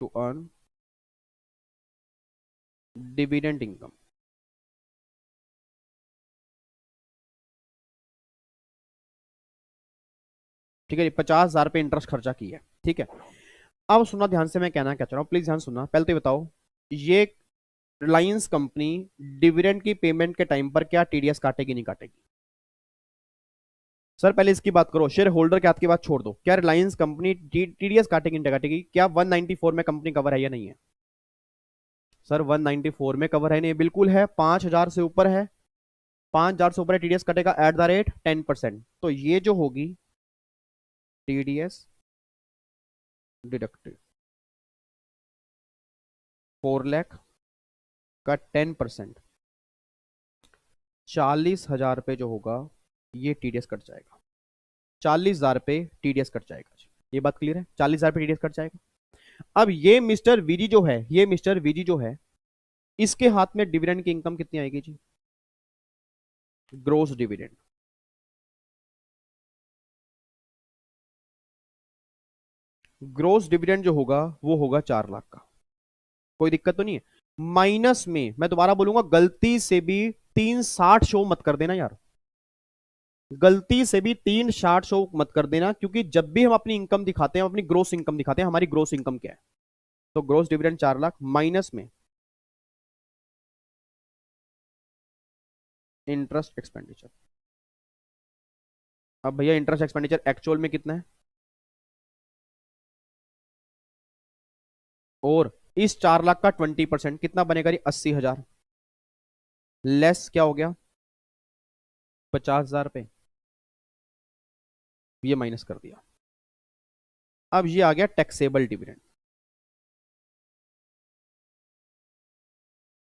[SPEAKER 1] to earn dividend income, ठीक है। 50,000 पे इंटरेस्ट खर्चा किया है, ठीक है। अब सुनना ध्यान से, मैं कहना क्या चाह रहा हूँ, प्लीज ध्यान सुनना। पहले तो ये बताओ, ये रिलायंस कंपनी डिविडेंड की पेमेंट के टाइम पर क्या टीडीएस काटेगी नहीं काटेगी? सर पहले इसकी बात करो, शेयर होल्डर के हाथ की बात छोड़ दो, क्या रिलायंस कंपनी टीडीएस काटेगी नहीं काटेगी? क्या 194 में कंपनी कवर है या नहीं है? सर 194 में कवर है नहीं, बिल्कुल है, 5,000 से ऊपर है, 5,000 से ऊपर है, टीडीएस कटेगा एट द रेट 10%। तो ये जो होगी टीडीएस डिडक्टेड 4 लाख का 10%, 40,000 रुपये जो होगा ये टीडीएस कट जाएगा, 40,000 रुपये टीडीएस कट जाएगा जी। ये बात क्लियर है, 40,000 पे टीडीएस कट जाएगा। अब ये मिस्टर वीजी जो है, ये मिस्टर वीजी जो है, इसके हाथ में डिविडेंड की इनकम कितनी आएगी जी? Gross dividend. ग्रोस डिविडेंड जो होगा वो होगा 4 लाख का। कोई दिक्कत तो नहीं है? माइनस में, मैं दोबारा बोलूंगा, गलती से भी 360 शो मत कर देना यार, गलती से भी 360 शो मत कर देना, क्योंकि जब भी हम अपनी इनकम दिखाते हैं, अपनी ग्रोस इनकम दिखाते हैं, हमारी ग्रोस इनकम क्या है? तो ग्रोस डिविडेंड 4 लाख माइनस में इंटरेस्ट एक्सपेंडिचर। अब भैया इंटरेस्ट एक्सपेंडिचर एक्चुअल में कितना है, और इस 4 लाख का 20% कितना बनेगा जी? 80,000 लेस क्या हो गया? 50,000 पे, ये माइनस कर दिया। अब ये आ गया टैक्सेबल डिविडेंड,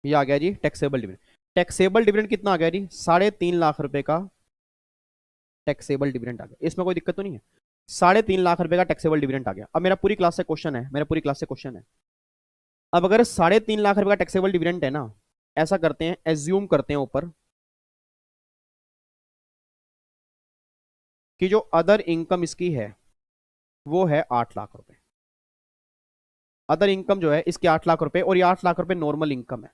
[SPEAKER 1] ये आ गया जी टैक्सेबल डिविडेंड। टैक्सेबल डिविडेंड कितना आ गया जी? 3.5 लाख रुपए का टैक्सेबल डिविडेंड आ गया। इसमें कोई दिक्कत तो नहीं है? 3.5 लाख रुपए का टैक्सेबल डिविडेंड आ गया। अब मेरा पूरी क्लास से क्वेश्चन है, मेरा पूरी क्लास से क्वेश्चन है, अब अगर 3.5 लाख रुपए का टैक्सेबल डिविडेंड है ना, ऐसा करते हैं, एज्यूम करते हैं ऊपर कि जो अदर इनकम इसकी है वो है 8 लाख रुपए। अदर इनकम जो है इसकी 8 लाख रुपए, और ये 8 लाख रुपए नॉर्मल इनकम है,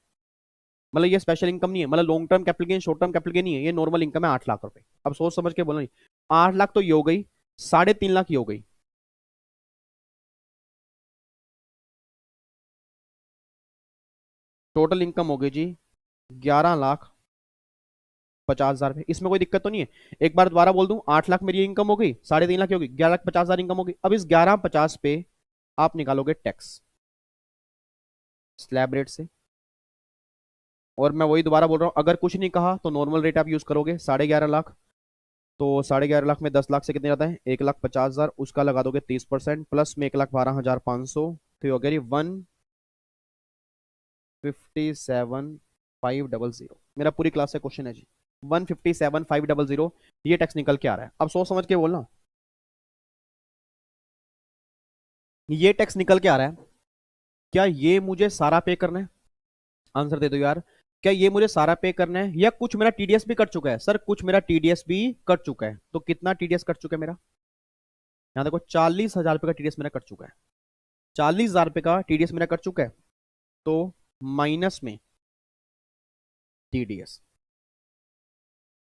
[SPEAKER 1] मतलब ये स्पेशल इनकम नहीं है, मतलब long term capital gain, short term capital gain नहीं है, ये नॉर्मल इनकम है 8 लाख रुपए। अब सोच समझ के बोलो, नहीं 8 लाख तो ये हो गई, 3.5 लाख ये हो गई, टोटल इनकम हो गई जी 11,50,000 रुपए। इसमें कोई दिक्कत तो नहीं है? एक बार दोबारा बोल दूं, 8 लाख मेरी इनकम हो गई, 3.5 लाख होगी, 11,50,000 इनकम हो गई। अब इस 11,50 पे आप निकालोगे टैक्स स्लैब रेट से, और मैं वही दोबारा बोल रहा हूं, अगर कुछ नहीं कहा तो नॉर्मल रेट आप यूज करोगे 11.5 लाख। तो 11.5 लाख में 10 लाख से कितने जाता है? 1,50,000, उसका लगा दोगे 30%, प्लस में 1,12,500, तो ये हो गया जी 157,500। मेरा पूरी क्लास से क्वेश्चन है जी, 157,500 ये टैक्स निकल के आ रहा है। अब सोच समझ के बोलना, ये टैक्स निकल के आ रहा है, क्या ये मुझे सारा पे करना है? आंसर दे दो यार, क्या ये मुझे सारा पे करना है, या कुछ मेरा टीडीएस भी कट चुका है? सर कुछ मेरा टीडीएस भी कट चुका है, तो कितना टीडीएस कट चुका है मेरा? यहां देखो 40,000 रुपए का टीडीएस मेरा कट चुका है, 40,000 रुपए का टीडीएस मेरा कट चुका है, तो माइनस में टीडीएस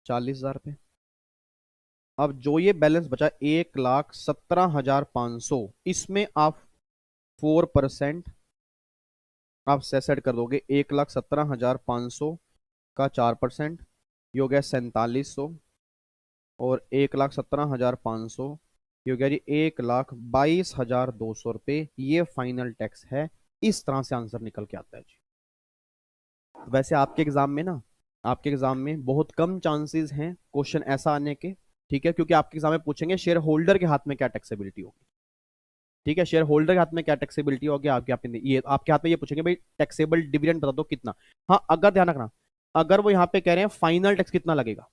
[SPEAKER 1] 40,000 रुपए। अब जो ये बैलेंस बचा 1,17,500, इसमें आप 4% आप सेट कर दोगे, 1,17,500 का 4%, ये हो गया 4700, और 1,17,500 ये हो गया जी 1,22,200 रुपये, ये फाइनल टैक्स है। इस तरह से आंसर निकल के आता है जी। वैसे आपके एग्जाम में ना, आपके एग्जाम में बहुत कम चांसेस हैं क्वेश्चन ऐसा आने के, ठीक है, क्योंकि आपके एग्जाम में पूछेंगे शेयर होल्डर के हाथ में क्या टैक्सेबिलिटी होगी, ठीक है, शेयर होल्डर के हाथ में क्या टैक्सेबिलिटी होगी, ये आपके हाथ में ये पूछेंगे भाई टैक्सेबल डिविडेंड बता दो कितना। हाँ, अगर ध्यान रखना, अगर वो यहाँ पे कह रहे हैं फाइनल टैक्स कितना लगेगा,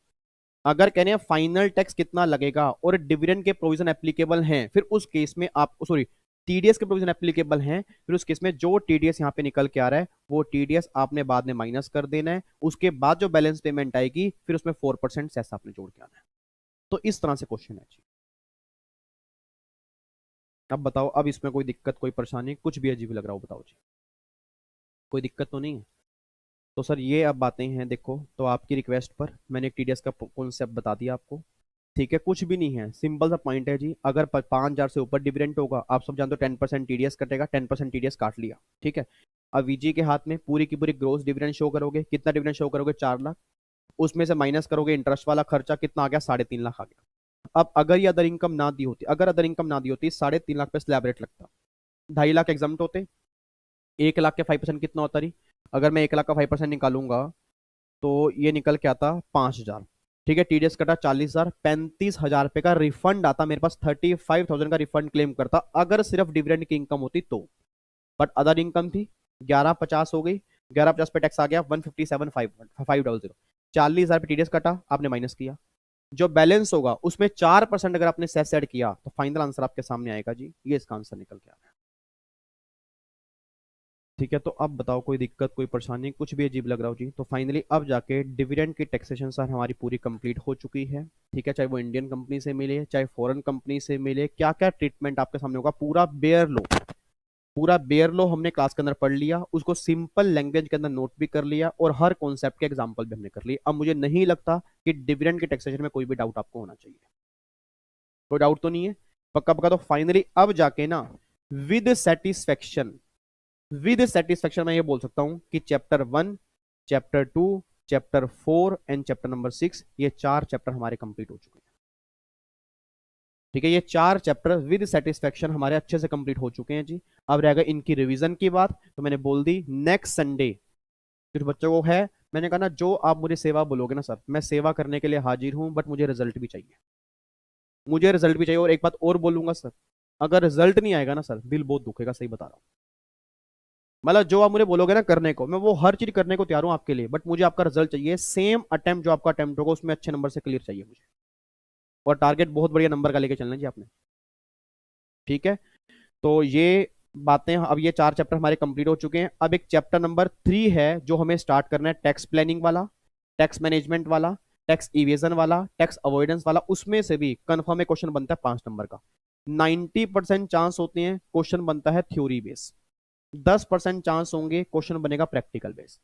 [SPEAKER 1] अगर कह रहे हैं फाइनल टैक्स कितना लगेगा और डिविडेंड के प्रोविजन एप्लीकेबल हैं, फिर उस केस में आप, सॉरी, टीडीएस के प्रोविजन एप्लीकेबल हैं, फिर उस केस में जो टीडीएस यहाँ पे निकल के आ रहा है वो टीडीएस आपने बाद में माइनस कर देना है, उसके बाद जो बैलेंस पेमेंट आएगी फिर उसमें 4% सेस आपने जोड़ के आना है। तो इस तरह से क्वेश्चन है जी। अब बताओ, अब इसमें कोई दिक्कत, कोई परेशानी, कुछ भी अजीब लग रहा हो बताओ जी, कोई दिक्कत तो नहीं है? तो सर ये अब बातें हैं, देखो तो आपकी रिक्वेस्ट पर मैंने एक टीडीएस का कॉन्सेप्ट बता दिया आपको, ठीक है, कुछ भी नहीं है, सिंपल सा पॉइंट है जी। अगर 5,000 से ऊपर डिविडेंड होगा, आप सब जानते हो 10% टीडीएस कटेगा, 10% टीडीएस काट लिया, ठीक है। अब वीजी के हाथ में पूरी की पूरी ग्रोस डिविडेंड शो करोगे, कितना डिविडेंड शो करोगे? 4 लाख, उसमें से माइनस करोगे इंटरेस्ट वाला खर्चा, कितना आ गया? 3.5 लाख आ गया। अब अगर ये अदर इनकम ना दी होती, अगर अदर इनकम ना दी होती, 3.5 लाख पे स्लैब रेट लगता, 2.5 लाख एग्जाम्प्ट होते, 1 लाख के 5% कितना होता रही? अगर मैं 1 लाख का 5% निकालूंगा तो ये निकल के आता 5,000, ठीक है, टीडीएस कटा 40,000, 35,000 रुपए का रिफंड आता मेरे पास, 35,000 का रिफंड क्लेम करता अगर सिर्फ डिविडेंड की इनकम होती तो। बट अदर इनकम थी 11,50 हो गई, 11,50 पे टैक्स आ गया 157,500, 40,000 पे टीडीएस कटा, आपने माइनस किया, जो बैलेंस होगा उसमें 4% अगर आपने सेस ऐड किया तो फाइनल आंसर आपके सामने आएगा जी, ये इसका आंसर निकल के आ रहा है। ठीक है, तो अब बताओ कोई दिक्कत, कोई परेशानी, कुछ भी अजीब लग रहा हो जी? तो फाइनली अब जाके डिविडेंड की टैक्सेशन सर हमारी पूरी कंप्लीट हो चुकी है। ठीक है, चाहे वो इंडियन कंपनी से मिले चाहे फॉरेन कंपनी से मिले, क्या क्या ट्रीटमेंट आपके सामने होगा, पूरा बेयर लो, पूरा बेयर लो हमने क्लास के अंदर पढ़ लिया, उसको सिंपल लैंग्वेज के अंदर नोट भी कर लिया और हर कॉन्सेप्ट के एग्जांपल भी हमने कर लिए। अब मुझे नहीं लगता कि डिविडेंड के टैक्सेशन में कोई भी डाउट आपको होना चाहिए, कोई डाउट तो नहीं है? पक्का पक्का। तो फाइनली अब जाके ना विद सेटिस्फेक्शन, विद सेटिस्फेक्शन मैं ये बोल सकता हूं कि chapter 1, chapter 2, chapter 4 and chapter number 6, ये 4 चैप्टर हमारे कंप्लीट हो चुके हैं। ठीक है, ये 4 चैप्टर विद सेटिस्फेक्शन हमारे अच्छे से कंप्लीट हो चुके हैं जी। अब रहेगा इनकी रिवीजन की बात, तो मैंने बोल दी नेक्स्ट संडे कुछ बच्चों को है, मैंने कहा ना जो आप मुझे सेवा बोलोगे ना सर, मैं सेवा करने के लिए हाजिर हूं, बट मुझे रिजल्ट भी चाहिए, मुझे रिजल्ट भी चाहिए। और एक बात और बोलूंगा सर, अगर रिजल्ट नहीं आएगा ना सर, दिल बहुत दुखेगा, सही बता रहा हूँ। मतलब जो आप मुझे बोलोगे ना करने को, मैं वो हर चीज करने को तैयार हूं आपके लिए, बट मुझे आपका रिजल्ट चाहिए सेम अटेम्प्ट, जो आपका अटेम्प्ट होगा उसमें अच्छे नंबर से क्लियर चाहिए मुझे, और टारगेट बहुत बढ़िया नंबर का लेके चलना जी आपने। ठीक है, तो ये बातें, अब ये 4 चैप्टर हमारे कंप्लीट हो चुके हैं। अब एक चैप्टर नंबर 3 है जो हमें स्टार्ट करना है, टैक्स प्लानिंग वाला, टैक्स मैनेजमेंट वाला, टैक्स इवेजन वाला, टैक्स अवॉइडेंस वाला। उसमें से भी कंफर्म क्वेश्चन बनता है 5 नंबर का। 90% चांस होते हैं क्वेश्चन बनता है थ्योरी बेस, 10% चांस होंगे क्वेश्चन बनेगा प्रैक्टिकल बेस।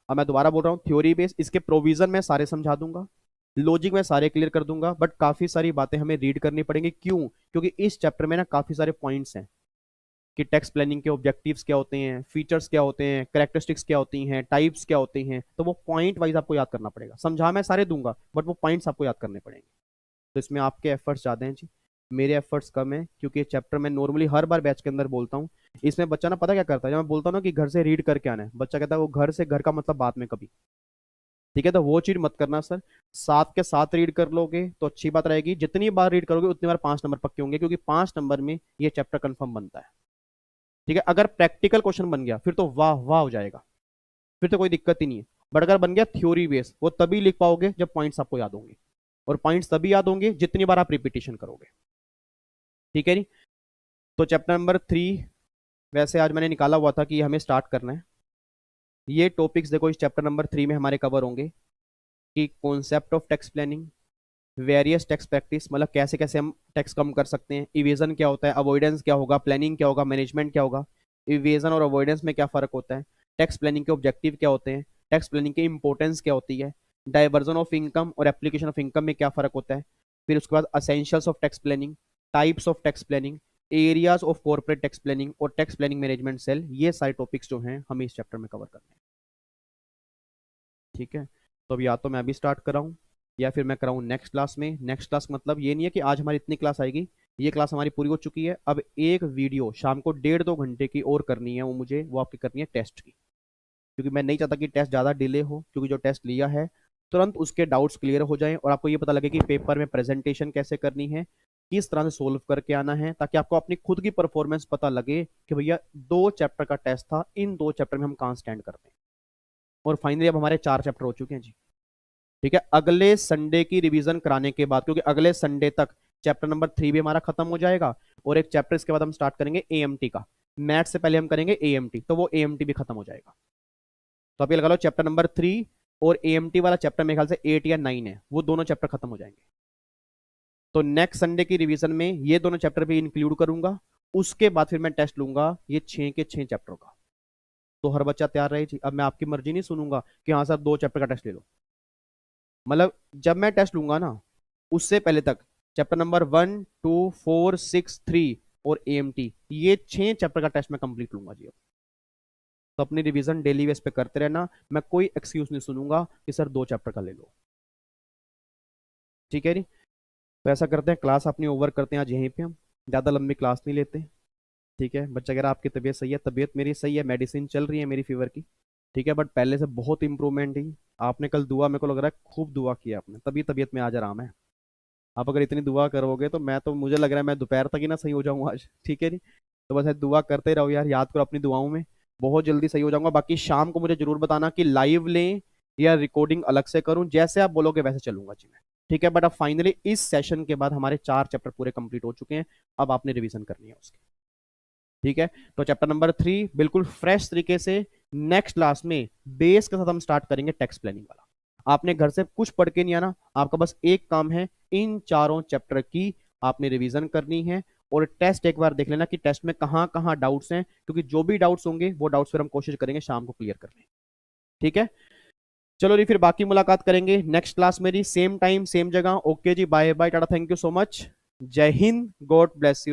[SPEAKER 1] अब मैं दोबारा बोल रहा हूँ, थ्योरी बेस, इसके प्रोविजन में सारे समझा दूंगा, लॉजिक में सारे क्लियर कर दूंगा, बट काफी सारी बातें हमें रीड करनी पड़ेंगी। क्यों? क्योंकि इस चैप्टर में ना काफी सारे पॉइंट्स हैं कि टैक्स प्लानिंग के ऑब्जेक्टिव्स क्या होते हैं, फीचर्स क्या होते हैं, कैरेक्टरिस्टिक्स क्या होती हैं, टाइप्स क्या होती हैं, तो वो पॉइंट वाइज आपको याद करना पड़ेगा। समझा मैं सारे दूंगा, बट वो पॉइंट्स आपको याद करने पड़ेंगे। तो इसमें आपके एफर्ट्स ज्यादा हैं जी, मेरे एफर्ट्स कम है, क्योंकि ये चैप्टर मैं नॉर्मली हर बार बैच के अंदर बोलता हूँ। इसमें बच्चा ना पता क्या करता है, जब मैं बोलता हूँ ना कि घर से रीड करके आना है, बच्चा कहता है वो घर से, घर का मतलब बाद में कभी। ठीक है, तो वो चीज मत करना सर, साथ के साथ रीड कर लोगे तो अच्छी बात रहेगी। जितनी बार रीड करोगे उतनी बार 5 नंबर पक्के होंगे, क्योंकि 5 नंबर में ये चैप्टर कंफर्म बनता है। ठीक है, अगर प्रैक्टिकल क्वेश्चन बन गया फिर तो वाह वाह हो जाएगा, फिर तो कोई दिक्कत ही नहीं है। बट अगर बन गया थ्योरी बेस, वो तभी लिख पाओगे जब पॉइंट्स आपको याद होंगे, और पॉइंट्स तभी याद होंगे जितनी बार आप रिपीटेशन करोगे। ठीक है नी? तो चैप्टर नंबर 3 वैसे आज मैंने निकाला हुआ था कि ये हमें स्टार्ट करना है। ये टॉपिक्स देखो इस चैप्टर नंबर 3 में हमारे कवर होंगे कि concept of tax planning, various tax practice, मतलब कैसे कैसे हम टैक्स कम कर सकते हैं, इवेजन क्या होता है, अवॉइडेंस क्या होगा, प्लानिंग क्या होगा, मैनेजमेंट क्या होगा, इवेजन और अवॉइडेंस में क्या फर्क होता है, टैक्स प्लानिंग के ऑब्जेक्टिव क्या होते हैं, टैक्स प्लानिंग की इंपॉर्टेंस क्या होती है, डाइवर्जन ऑफ इनकम और एप्लीकेशन ऑफ इनकम में क्या फर्क होता है, फिर उसके बाद essentials of tax planning, types of tax planning, areas of corporate tax planning और टैक्स प्लानिंग मैनेजमेंट सेल। ये सारे टॉपिक्स जो हैं हमें इस चैप्टर में कवर करने हैं। ठीक है, तो अब या तो मैं अभी स्टार्ट कराऊं या फिर मैं कराऊं नेक्स्ट क्लास में। नेक्स्ट क्लास मतलब ये नहीं है कि आज हमारी इतनी क्लास आएगी, ये क्लास हमारी पूरी हो चुकी है। अब एक वीडियो शाम को 1.5-2 घंटे की और करनी है, वो मुझे, वो आपकी करनी है टेस्ट की, क्योंकि मैं नहीं चाहता कि टेस्ट ज़्यादा डिले हो, क्योंकि जो टेस्ट लिया है तुरंत उसके डाउट्स क्लियर हो जाएं और आपको ये पता लगे कि पेपर में प्रेजेंटेशन कैसे करनी है, किस तरह से सोल्व करके आना है, ताकि आपको अपनी खुद की परफॉर्मेंस पता लगे कि भैया 2 चैप्टर का टेस्ट था, इन 2 चैप्टर में हम कहाँ स्टैंड करते हैं। और फाइनली अब हमारे 4 चैप्टर हो चुके हैं जी। ठीक है, अगले संडे की रिवीजन कराने के बाद, क्योंकि अगले संडे तक चैप्टर नंबर 3 भी हमारा खत्म हो जाएगा, और एक चैप्टर इसके बाद हम स्टार्ट करेंगे एएमटी का, मैथ से पहले हम करेंगे एएमटी, तो वो एएमटी भी खत्म हो जाएगा। तो अभी लगा लो चैप्टर नंबर 3 और एएमटी वाला चैप्टर मेरे ख्याल से 8 या 9 है, वो दोनों चैप्टर खत्म हो जाएंगे। तो नेक्स्ट संडे की रिवीजन में ये दोनों चैप्टर भी इंक्लूड करूंगा, उसके बाद फिर मैं टेस्ट लूंगा ये 6 के 6 चैप्टर का। तो हर बच्चा तैयार रहे जी। अब मैं आपकी मर्जी नहीं सुनूंगा कि हाँ सर 2 चैप्टर का टेस्ट ले लो, मतलब जब मैं टेस्ट लूंगा ना उससे पहले तक चैप्टर नंबर 1, 2, 4, 6, 3 और एएमटी, ये 6 चैप्टर का टेस्ट मैं कंप्लीट लूंगा जी। तो अपनी रिवीजन डेली बेस पे करते रहना, मैं कोई एक्सक्यूज नहीं सुनूंगा कि सर 2 चैप्टर का ले लो। ठीक है जी, तो ऐसा करते हैं, क्लास अपनी ओवर करते हैं आज यहीं पे, हम ज़्यादा लंबी क्लास नहीं लेते। ठीक है बच्चा, अगर आपकी तबीयत सही है, तबीयत मेरी सही है, मेडिसिन चल रही है मेरी फीवर की। ठीक है, बट पहले से बहुत इंप्रूवमेंट ही। आपने कल दुआ, मेरे को लग रहा है खूब दुआ किया आपने, तभी तबीयत में आज आराम है। आप अगर इतनी दुआ करोगे तो मैं तो, मुझे लग रहा है मैं दोपहर तक ही ना सही हो जाऊंगा आज। ठीक है जी, तो बस दुआ करते रहो यार, याद करो अपनी दुआओं में, बहुत जल्दी सही हो जाऊंगा। बाकी शाम को मुझे जरूर बताना कि लाइव लें या रिकॉर्डिंग अलग से करूं, जैसे आप बोलोगे वैसे चलूंगा जी मैं। ठीक है, बट अब फाइनली इस सेशन के बाद हमारे 4 चैप्टर पूरे कंप्लीट हो चुके हैं, अब आपने रिवीजन करनी है उसकी। ठीक है, तो चैप्टर नंबर 3 बिल्कुल फ्रेश तरीके से नेक्स्ट क्लास में बेस के साथ हम स्टार्ट करेंगे टेक्स्ट प्लानिंग वाला। आपने घर से कुछ पढ़ के नहीं आना, आपका बस एक काम है, इन चारों चैप्टर की आपने रिवीजन करनी है और टेस्ट एक बार देख लेना कि टेस्ट में कहाँ कहाँ डाउट्स हैं, क्योंकि जो भी डाउट्स होंगे वो डाउट्स फिर हम कोशिश करेंगे शाम को क्लियर करने। ठीक है, चलो जी, फिर बाकी मुलाकात करेंगे नेक्स्ट क्लास में जी, सेम टाइम सेम जगह। ओके जी, बाय बाय, टाटा, थैंक यू सो मच, जय हिंद, गॉड ब्लेस यू।